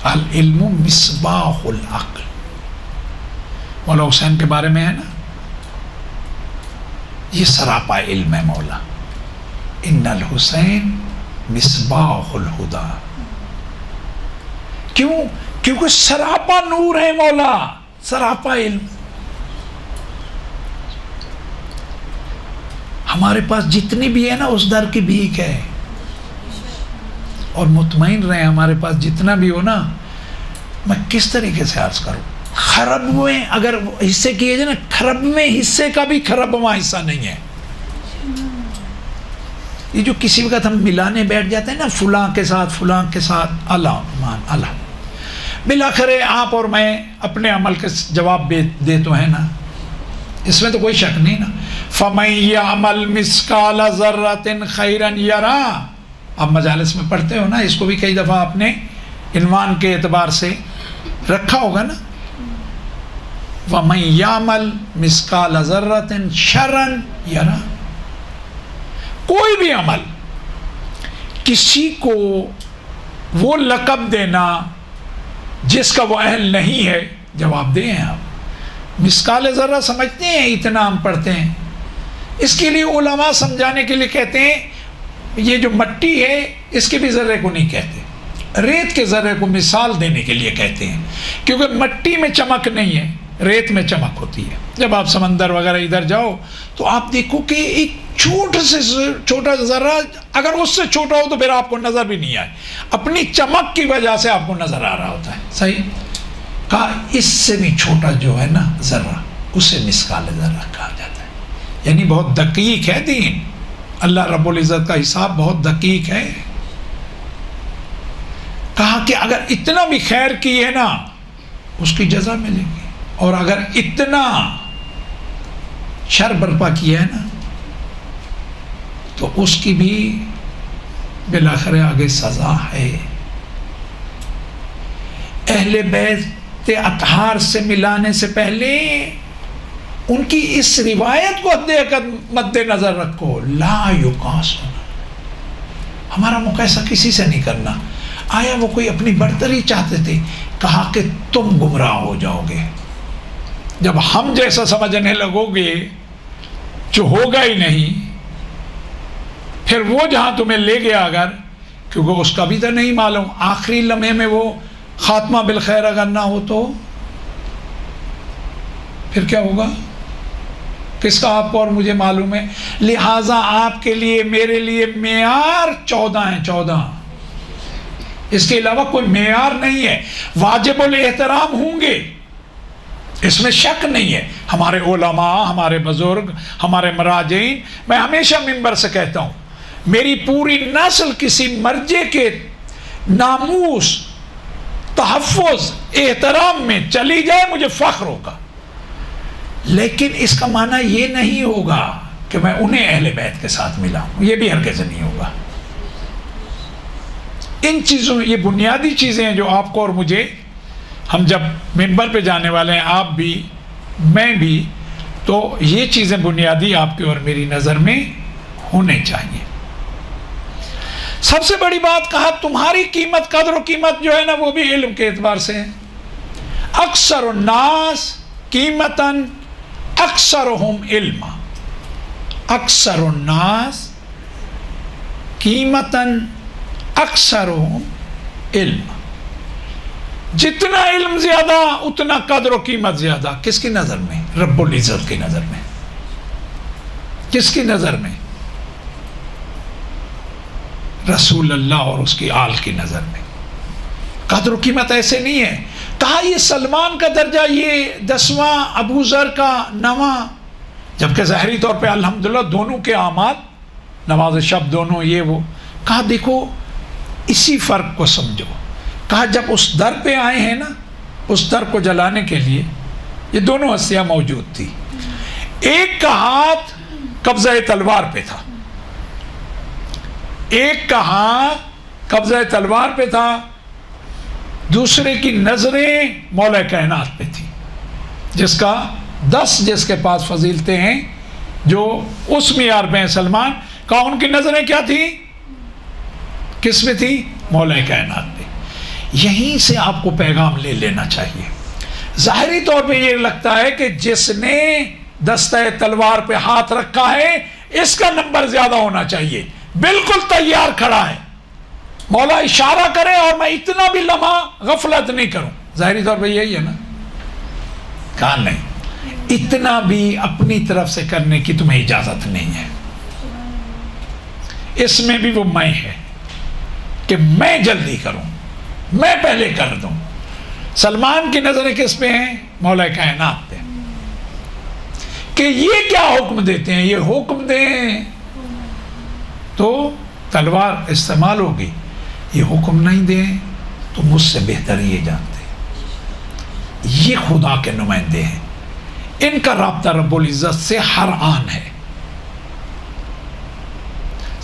العلم مصباح العقل، مولا حسین کے بارے میں ہے نا، یہ سراپا علم ہے مولا. ان الحسین مصباح الہدی. کیوں؟ کیونکہ سراپا نور ہے مولا، سراپا علم. ہمارے پاس جتنی بھی ہے نا اس در کی بھیک ہے. اور مطمئن رہیں ہمارے پاس جتنا بھی ہو نا، میں کس طریقے سے عرض کروں، خربویں اگر حصے کیے جائے نا، خربویں حصے کا بھی خربواں حصہ نہیں ہے. یہ جو کسی وقت ہم ملانے بیٹھ جاتے ہیں نا فلاں کے ساتھ فلاں کے ساتھ، اللہ مان اللہ، بالآخر آپ اور میں اپنے عمل کے جواب دے تو ہیں نا، اس میں تو کوئی شک نہیں نا. فَمَن يَعْمَلْ مِثْقَالَ ذَرَّةٍ خَيْرًا يَرَهُ. آپ مجالس میں پڑھتے ہو نا، اس کو بھی کئی دفعہ آپ نے عنوان کے اعتبار سے رکھا ہوگا نا. وَمَن يَعْمَلْ مِثْقَالَ ذَرَّةٍ شَرًّا يَرَهُ. کوئی بھی عمل کسی کو وہ لقب دینا جس کا وہ اہل نہیں ہے، جواب دیں آپ. مثقال ذرہ سمجھتے ہیں، اتنا ہم پڑھتے ہیں. اس کے لیے علماء سمجھانے کے لیے کہتے ہیں یہ جو مٹی ہے اس کے بھی ذرے کو نہیں کہتے، ریت کے ذرے کو مثال دینے کے لیے کہتے ہیں، کیونکہ مٹی میں چمک نہیں ہے، ریت میں چمک ہوتی ہے. جب آپ سمندر وغیرہ ادھر جاؤ تو آپ دیکھو کہ ایک چھوٹا ذرہ اگر اس سے چھوٹا ہو تو پھر آپ کو نظر بھی نہیں آئے، اپنی چمک کی وجہ سے آپ کو نظر آ رہا ہوتا ہے. صحیح کہا. اس سے بھی چھوٹا جو ہے نا ذرہ، اسے مثقال ذرہ کہا جاتا ہے. یعنی بہت دقیق ہے دین. اللہ رب العزت کا حساب بہت دقیق ہے. کہا کہ اگر اتنا بھی خیر کی ہے نا اس کی جزا ملے گی، اور اگر اتنا شر برپا کیا ہے نا تو اس کی بھی بالآخر آگے سزا ہے. اہل بیت اطہار سے ملانے سے پہلے ان کی اس روایت کو مد نظر رکھو. لا یقاس، ہمارا مقایسہ کسی سے نہیں کرنا. آیا وہ کوئی اپنی برتری چاہتے تھے؟ کہا کہ تم گمراہ ہو جاؤ گے جب ہم جیسا سمجھنے لگو گے جو ہوگا ہی نہیں. پھر وہ جہاں تمہیں لے گیا اگر، کیونکہ اس کا بھی تو نہیں معلوم آخری لمحے میں وہ خاتمہ بالخیر اگر نہ ہو تو پھر کیا ہوگا، کس کا آپ کو اور مجھے معلوم ہے. لہٰذا آپ کے لیے میرے لیے معیار 14 ہیں، 14. اس کے علاوہ کوئی معیار نہیں ہے. واجب الاحترام ہوں گے، اس میں شک نہیں ہے. ہمارے علماء، ہمارے بزرگ، ہمارے مراجعین، میں ہمیشہ منبر سے کہتا ہوں میری پوری نسل کسی مرجع کے ناموس، تحفظ، احترام میں چلی جائے مجھے فخر ہوگا، لیکن اس کا معنی یہ نہیں ہوگا کہ میں انہیں اہل بیت کے ساتھ ملا ہوں. یہ بھی ہرگز نہیں ہوگا. ان چیزوں، یہ بنیادی چیزیں ہیں جو آپ کو اور مجھے، ہم جب منبر پہ جانے والے ہیں، آپ بھی میں بھی، تو یہ چیزیں بنیادی آپ کی اور میری نظر میں ہونے چاہیے. سب سے بڑی بات کہا تمہاری قیمت، قدر و قیمت جو ہے نا وہ بھی علم کے اعتبار سے ہے. اکثر الناس قیمتاً اکثرہم علما. اکثر الناس قیمتاً اکثرہم علما. جتنا علم زیادہ اتنا قدر و قیمت زیادہ. کس کی نظر میں؟ رب العزت کی نظر میں. کس کی نظر میں؟ رسول اللہ اور اس کی آل کی نظر میں. قدر و قیمت ایسے نہیں ہے. کہا یہ سلمان کا درجہ، یہ 10واں، ابو ذر کا 9واں، جبکہ ظاہری طور پہ الحمدللہ دونوں کے اعمال، نماز شب دونوں یہ وہ. کہا دیکھو اسی فرق کو سمجھو. کہا جب اس در پہ آئے ہیں نا، اس در کو جلانے کے لیے یہ دونوں ہستیاں موجود تھی. ایک کا ہاتھ قبضہ تلوار پہ تھا، ایک کا ہاتھ قبضہ تلوار پہ تھا، دوسرے کی نظریں مولا کائنات پہ تھی، جس کا 10 جس کے پاس فضیلتیں ہیں جو اس معیار پہ ہیں سلمان. کہا ان کی نظریں کیا تھیں؟ کس پہ تھی؟ مولا کائنات پہ. یہیں سے آپ کو پیغام لے لینا چاہیے. ظاہری طور پہ یہ لگتا ہے کہ جس نے دستہ تلوار پہ ہاتھ رکھا ہے اس کا نمبر زیادہ ہونا چاہیے. بالکل تیار کھڑا ہے، مولا اشارہ کرے اور میں اتنا بھی لمحہ غفلت نہیں کروں. ظاہری طور پہ یہی ہے نا. کہا نہیں، اتنا بھی اپنی طرف سے کرنے کی تمہیں اجازت نہیں ہے. اس میں بھی وہ میں ہے کہ میں جلدی کروں، میں پہلے کر دوں. سلمان کی نظریں کس پہ ہیں؟ مولا کائنات پہ. کہ یہ کیا حکم دیتے ہیں؟ یہ حکم دیں تو تلوار استعمال ہوگی، یہ حکم نہیں دیں تو مجھ سے بہتر یہ جانتے ہیں. یہ خدا کے نمائندے ہیں، ان کا رابطہ رب العزت سے ہر آن ہے.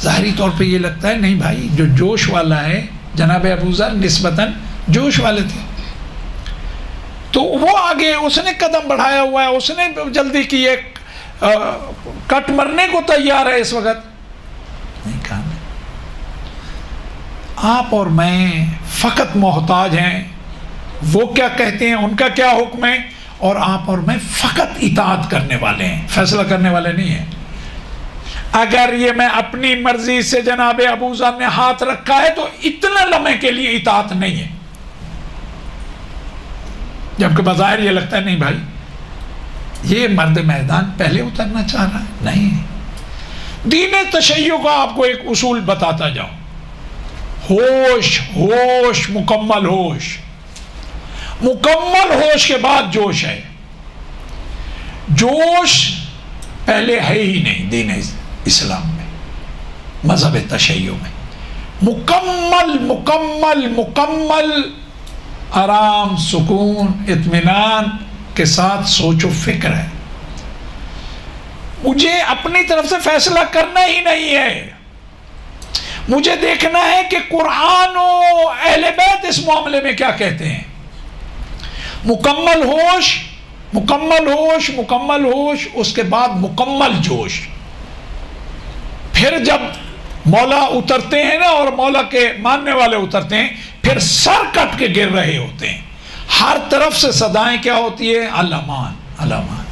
ظاہری طور پہ یہ لگتا ہے نہیں بھائی، جو جوش والا ہے، جناب ابو ذر نسبتاً جوش والے تھے تو وہ آگے اس نے قدم بڑھایا ہوا ہے، اس نے جلدی کی، ایک کٹ مرنے کو تیار ہے اس وقت. نہیں کہا نہیں. آپ اور میں فقط محتاج ہیں، وہ کیا کہتے ہیں ان کا کیا حکم ہے، اور آپ اور میں فقط اطاعت کرنے والے ہیں، فیصلہ کرنے والے نہیں ہیں. اگر یہ میں اپنی مرضی سے جناب ابو ذر نے ہاتھ رکھا ہے تو اتنا لمحے کے لیے اطاعت نہیں ہے. جبکہ بظاہر یہ لگتا ہے نہیں بھائی یہ مرد میدان پہلے اترنا چاہ رہا ہے. نہیں، دین تشیع کا آپ کو ایک اصول بتاتا جاؤں. ہوش، ہوش، مکمل ہوش. مکمل ہوش کے بعد جوش ہے. جوش پہلے ہے ہی نہیں دین اسلام میں، مذہب تشیع میں. مکمل مکمل مکمل آرام، سکون، اطمینان کے ساتھ سوچ و فکر ہے. مجھے اپنی طرف سے فیصلہ کرنا ہی نہیں ہے، مجھے دیکھنا ہے کہ قرآن و اہل بیت اس معاملے میں کیا کہتے ہیں. مکمل ہوش، مکمل ہوش، مکمل ہوش، اس کے بعد مکمل جوش. پھر جب مولا اترتے ہیں نا اور مولا کے ماننے والے اترتے ہیں، پھر سر کٹ کے گر رہے ہوتے ہیں. ہر طرف سے صدائیں کیا ہوتی ہے؟ الامان، الامان.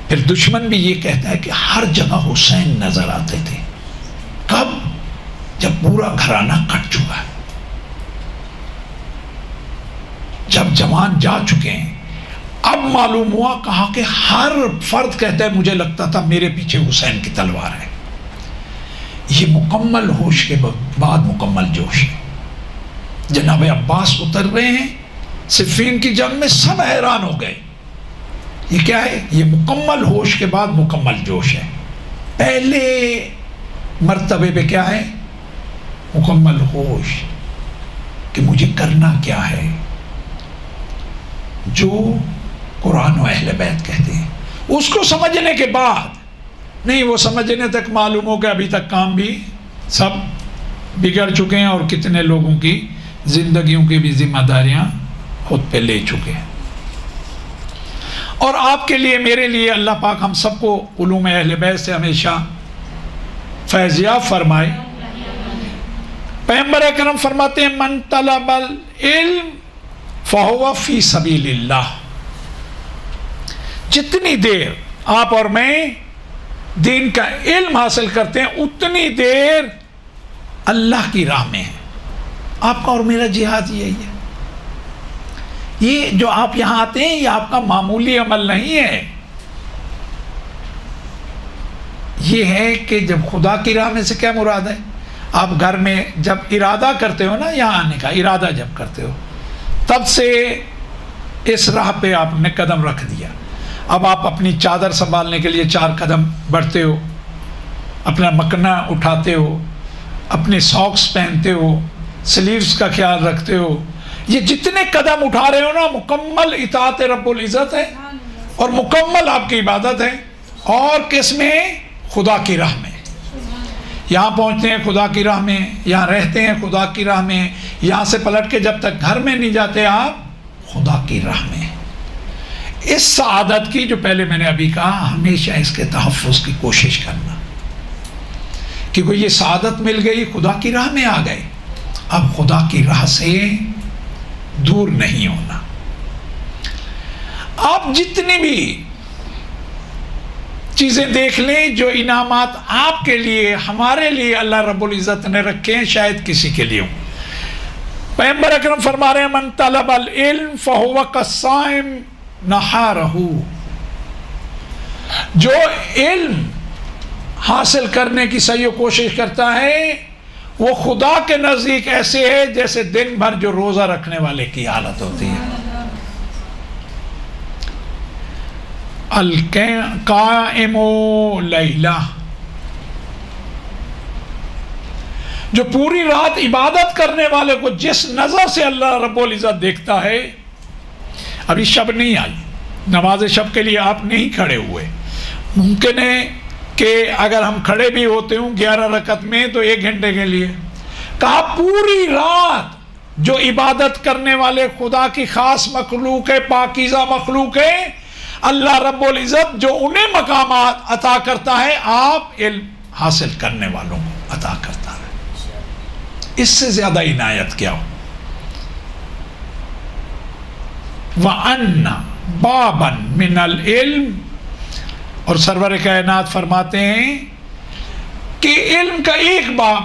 پھر دشمن بھی یہ کہتا ہے کہ ہر جگہ حسین نظر آتے تھے. کب؟ جب پورا گھرانہ کٹ چکا ہے، جب جوان جا چکے ہیں. اب معلوم ہوا، کہا کہ ہر فرد کہتا ہے مجھے لگتا تھا میرے پیچھے حسین کی تلوار ہے. یہ مکمل ہوش کے بعد مکمل جوش ہے. جناب عباس اتر رہے ہیں صفین کی جنگ میں، سب حیران ہو گئے. یہ کیا ہے؟ یہ مکمل ہوش کے بعد مکمل جوش ہے. پہلے مرتبے پہ کیا ہے؟ مکمل ہوش کہ مجھے کرنا کیا ہے، جو قرآن و اہل بیت کہتے ہیں. اس کو سمجھنے کے بعد نہیں، وہ سمجھنے تک معلوم ہو کہ ابھی تک کام بھی سب بگڑ چکے ہیں اور کتنے لوگوں کی زندگیوں کی بھی ذمہ داریاں خود پہ لے چکے ہیں. اور آپ کے لیے، میرے لیے اللہ پاک ہم سب کو علوم اہل بیت سے ہمیشہ فیضیاب فرمائے. پیغمبر اکرم فرماتے ہیں من طلب العلم فہو فی سبیل اللہ. جتنی دیر آپ اور میں دین کا علم حاصل کرتے ہیں اتنی دیر اللہ کی راہ میں ہے. آپ کا اور میرا جہاد یہی ہے. یہ جو آپ یہاں آتے ہیں یہ آپ کا معمولی عمل نہیں ہے. یہ ہے کہ جب خدا کی راہ میں سے کیا مراد ہے؟ آپ گھر میں جب ارادہ کرتے ہو نا یہاں آنے کا، ارادہ جب کرتے ہو تب سے اس راہ پہ آپ نے قدم رکھ دیا. اب آپ اپنی چادر سنبھالنے کے لیے 4 قدم بڑھتے ہو، اپنا مکنا اٹھاتے ہو، اپنے ساکس پہنتے ہو، سلیوز کا خیال رکھتے ہو. یہ جتنے قدم اٹھا رہے ہو نا مکمل اطاعت رب العزت ہے اور مکمل آپ کی عبادت ہے. اور کس میں؟ خدا کی راہ میں. یہاں پہنچتے ہیں خدا کی راہ میں، یہاں رہتے ہیں خدا کی راہ میں، یہاں سے پلٹ کے جب تک گھر میں نہیں جاتے آپ خدا کی راہ میں. اس سعادت کی جو پہلے میں نے ابھی کہا ہمیشہ اس کے تحفظ کی کوشش کرنا، کیونکہ یہ سعادت مل گئی، خدا کی راہ میں آ گئے، اب خدا کی راہ سے دور نہیں ہونا. آپ جتنی بھی چیزیں دیکھ لیں جو انعامات آپ کے لیے ہمارے لیے اللہ رب العزت نے رکھے ہیں شاید کسی کے لیے ہوں. پیغمبر اکرم فرما رہے ہیں من طلب العلم فہو کالصائم نہارہ، جو علم حاصل کرنے کی صحیح کوشش کرتا ہے وہ خدا کے نزدیک ایسے ہے جیسے دن بھر جو روزہ رکھنے والے کی حالت ہوتی ہے. القائم لیلہ، جو پوری رات عبادت کرنے والے کو جس نظر سے اللہ رب العزت دیکھتا ہے. ابھی شب نہیں آئی، نماز شب کے لیے آپ نہیں کھڑے ہوئے. ممکن ہے کہ اگر ہم کھڑے بھی ہوتے ہوں 11 رکعت میں تو 1 گھنٹے کے لیے. کہا پوری رات جو عبادت کرنے والے خدا کی خاص مخلوق ہے، پاکیزہ مخلوق ہے، اللہ رب العزت جو انہیں مقامات عطا کرتا ہے آپ علم حاصل کرنے والوں کو عطا کرتا ہے. اس سے زیادہ عنایت کیا ہو. وَأَنَّ بَابًا مِنَ الْعِلْمِ، اور سرور کائنات فرماتے ہیں کہ علم کا ایک باب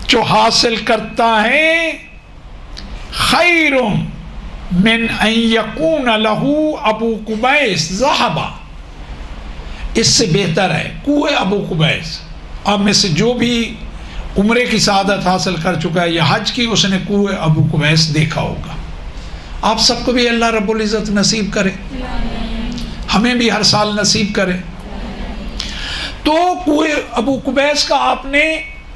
جو حاصل کرتا ہے خیر من ان یکون لہو ابو قبیس ذہبا، اس سے بہتر ہے کوہ ابو قبیس. آپ میں سے جو بھی عمرے کی سعادت حاصل کر چکا ہے یا حج کی، اس نے کوہ ابو قبیس دیکھا ہوگا. آپ سب کو بھی اللہ رب العزت نصیب کرے، ہمیں بھی ہر سال نصیب کرے. تو کوہ ابو قبیس کا آپ نے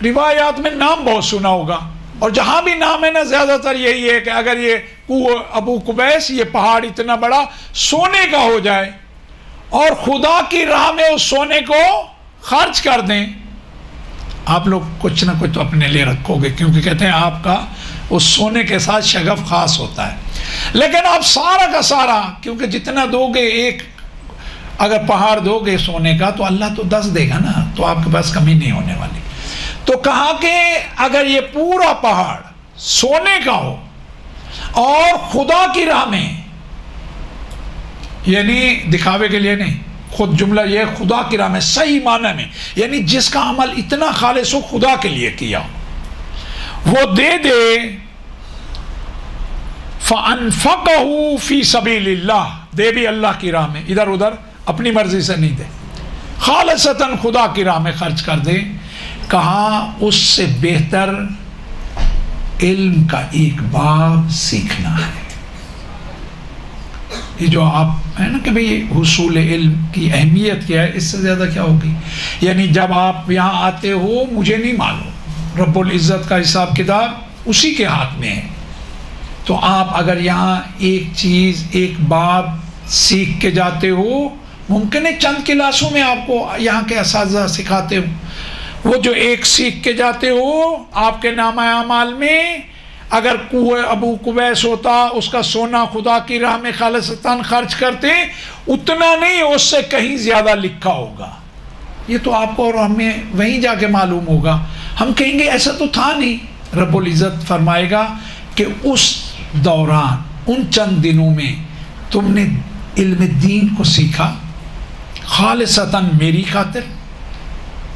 روایات میں نام بہت سنا ہوگا، اور جہاں بھی نام ہے نا زیادہ تر یہی ہے کہ اگر یہ کوہ ابو قبیس، یہ پہاڑ اتنا بڑا سونے کا ہو جائے اور خدا کی راہ میں اس سونے کو خرچ کر دیں، آپ لوگ کچھ نہ کچھ تو اپنے لیے رکھو گے، کیونکہ کہتے ہیں آپ کا اس سونے کے ساتھ شغف خاص ہوتا ہے. لیکن آپ سارا کا سارا، کیونکہ جتنا دو گے، ایک اگر پہاڑ دو گے سونے کا تو اللہ تو 10 دے گا نا، تو آپ کے پاس کمی نہیں ہونے والی. تو کہا کہ اگر یہ پورا پہاڑ سونے کا ہو اور خدا کی راہ میں، یعنی دکھاوے کے لیے نہیں، خود جملہ یہ خدا کی راہ میں صحیح معنی میں، یعنی جس کا عمل اتنا خالص ہو خدا کے لیے کیا، وہ دے دے فَأَنفَقَهُ فِي سَبِيلِ اللَّهِ، دے بھی اللہ کی راہ میں، ادھر ادھر اپنی مرضی سے نہیں دے، خالصتاً خدا کی راہ میں خرچ کر دے. کہا اس سے بہتر علم کا ایک باب سیکھنا ہے. یہ جو آپ ہے نا کہ بھئی حصول علم کی اہمیت کیا ہے، اس سے زیادہ کیا ہوگی. یعنی جب آپ یہاں آتے ہو، مجھے نہیں معلوم، رب العزت کا حساب کتاب اسی کے ہاتھ میں ہے. تو آپ اگر یہاں ایک چیز، ایک باب سیکھ کے جاتے ہو، ممکن ہے چند کلاسوں میں آپ کو یہاں کے اساتذہ سکھاتے ہو، وہ جو ایک سیکھ کے جاتے ہو آپ کے نامہ اعمال میں اگر کوہ ابو قبیس ہوتا، اس کا سونا خدا کی راہ میں خالصتاً خرچ کرتے، اتنا نہیں اس سے کہیں زیادہ لکھا ہوگا. یہ تو آپ کو اور ہمیں وہیں جا کے معلوم ہوگا. ہم کہیں گے ایسا تو تھا نہیں. رب العزت فرمائے گا کہ اس دوران، ان چند دنوں میں تم نے علم دین کو سیکھا خالصتاً میری خاطر،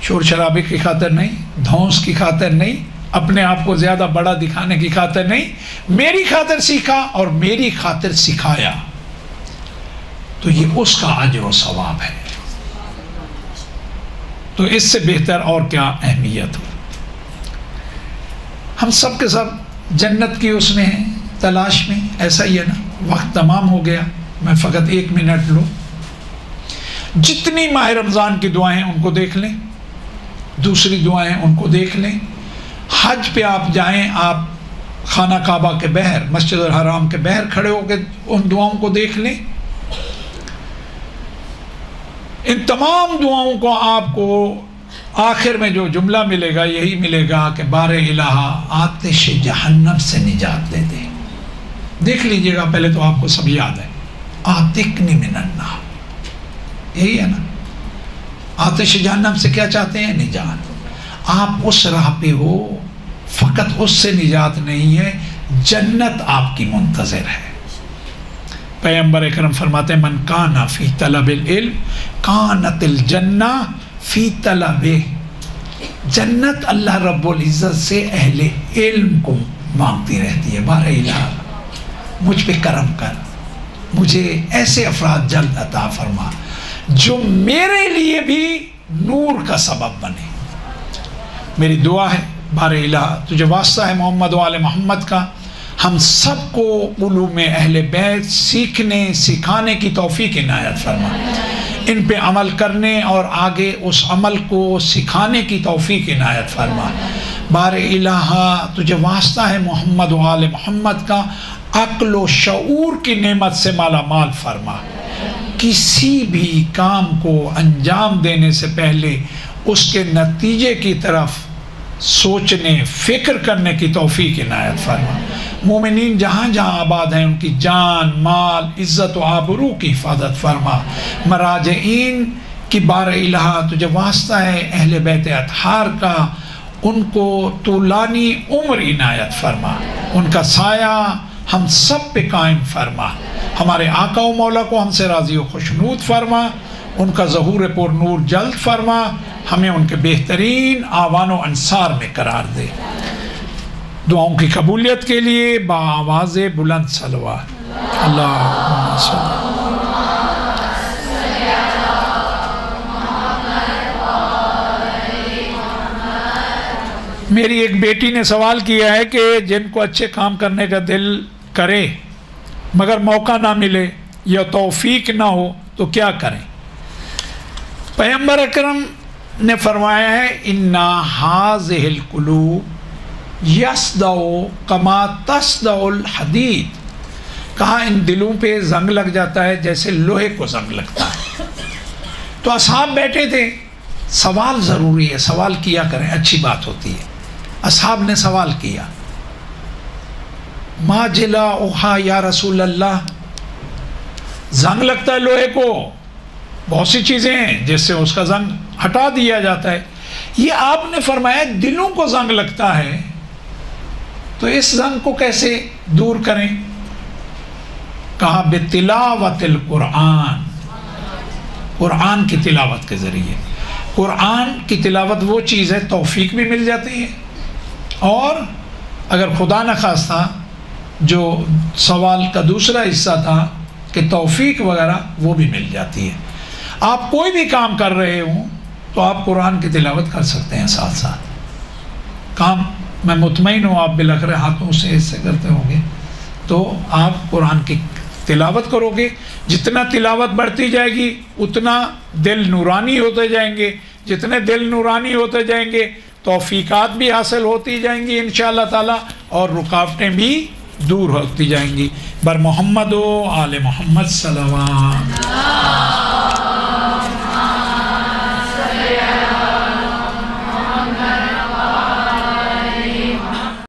شور شرابے کی خاطر نہیں، دھونس کی خاطر نہیں، اپنے آپ کو زیادہ بڑا دکھانے کی خاطر نہیں، میری خاطر سیکھا اور میری خاطر سکھایا. تو یہ اس کا اجر و ثواب ہے. تو اس سے بہتر اور کیا اہمیت ہو. ہم سب کے سب جنت کی اس میں ہیں تلاش میں. ایسا ہی ہے نا. وقت تمام ہو گیا, میں فقط 1 منٹ لوں. جتنی ماہ رمضان کی دعائیں ان کو دیکھ لیں, دوسری دعائیں ان کو دیکھ لیں. حج پہ آپ جائیں, آپ خانہ کعبہ کے بہر, مسجد الحرام کے بہر کھڑے ہو کے ان دعاؤں کو دیکھ لیں. ان تمام دعاؤں کو آپ کو آخر میں جو جملہ ملے گا یہی ملے گا کہ بار الہ آتش جہنم سے نجات دے دے. دیکھ لیجئے گا, پہلے تو آپ کو سب یاد ہے. آتکنی من النار, یہی ہے نا. آتش جہنم سے کیا چاہتے ہیں؟ نجات. آپ اس راہ پہ ہو, فقط اس سے نجات نہیں ہے, جنت آپ کی منتظر ہے. پیغمبر اکرم فرماتے ہیں من کان فی طلب العلم کانت الجنہ فی طلبہ. جنت اللہ رب العزت سے اہل علم کو مانگتی رہتی ہے. بار الہ مجھ پہ کرم کر, مجھے ایسے افراد جلد عطا فرما جو میرے لیے بھی نور کا سبب بنے. میری دعا ہے بار الہ تجھے واسطہ ہے محمد و آل محمد کا, ہم سب کو علوم اہل بیت سیکھنے سکھانے کی توفیق عنایت فرما. ان پہ عمل کرنے اور آگے اس عمل کو سکھانے کی توفیق عنایت فرما. بار الہ تجھے واسطہ ہے محمد و آل محمد کا, عقل و شعور کی نعمت سے مالا مال فرما. کسی بھی کام کو انجام دینے سے پہلے اس کے نتیجے کی طرف سوچنے فکر کرنے کی توفیق عنایت فرما. مومنین جہاں جہاں آباد ہیں ان کی جان مال عزت و آبرو کی حفاظت فرما. مراجعین کی بار الہ تجھے واسطہ ہے اہل بیت اطہار کا, ان کو طولانی عمر عنایت فرما. ان کا سایہ ہم سب پہ قائم فرما. ہمارے آقا و مولا کو ہم سے راضی و خوشنود فرما. ان کا ظہور پر نور جلد فرما. ہمیں ان کے بہترین آوان و انصار میں قرار دے. دعاؤں کی قبولیت کے لیے بآواز بلند صلوات. اللہم صلی. میری ایک بیٹی نے سوال کیا ہے کہ جن کو اچھے کام کرنے کا دل کرے مگر موقع نہ ملے یا توفیق نہ ہو تو کیا کریں؟ پیغمبر اکرم نے فرمایا ہے اِنَّ هَذِهِ الْقُلُوبَ يَصْدَعُ كَمَا تَصْدَعُ الْحَدِيدُ. کہا ان دلوں پہ زنگ لگ جاتا ہے جیسے لوہے کو زنگ لگتا ہے. تو اصحاب بیٹھے تھے. سوال ضروری ہے, سوال کیا کریں, اچھی بات ہوتی ہے. اصحاب نے سوال کیا ما جلاؤہا یا رسول اللہ, زنگ لگتا ہے لوہے کو, بہت سی چیزیں ہیں جس سے اس کا زنگ ہٹا دیا جاتا ہے. یہ آپ نے فرمایا دلوں کو زنگ لگتا ہے, تو اس زنگ کو کیسے دور کریں؟ کہا بتلاوت القرآن, قرآن کی تلاوت کے ذریعے. قرآن کی تلاوت وہ چیز ہے توفیق بھی مل جاتی ہے, اور اگر خدا نخواستہ جو سوال کا دوسرا حصہ تھا کہ توفیق وغیرہ, وہ بھی مل جاتی ہے. آپ کوئی بھی کام کر رہے ہوں تو آپ قرآن کی تلاوت کر سکتے ہیں ساتھ ساتھ. کام میں مطمئن ہوں آپ بلکرے ہاتھوں سے اس سے کرتے ہوں گے, تو آپ قرآن کی تلاوت کرو گے. جتنا تلاوت بڑھتی جائے گی اتنا دل نورانی ہوتے جائیں گے. جتنے دل نورانی ہوتے جائیں گے توفیقات بھی حاصل ہوتی جائیں گی انشاءاللہ تعالی, اور رکاوٹیں بھی دور ہوتی جائیں گی. بر محمد و آل محمد صلوات.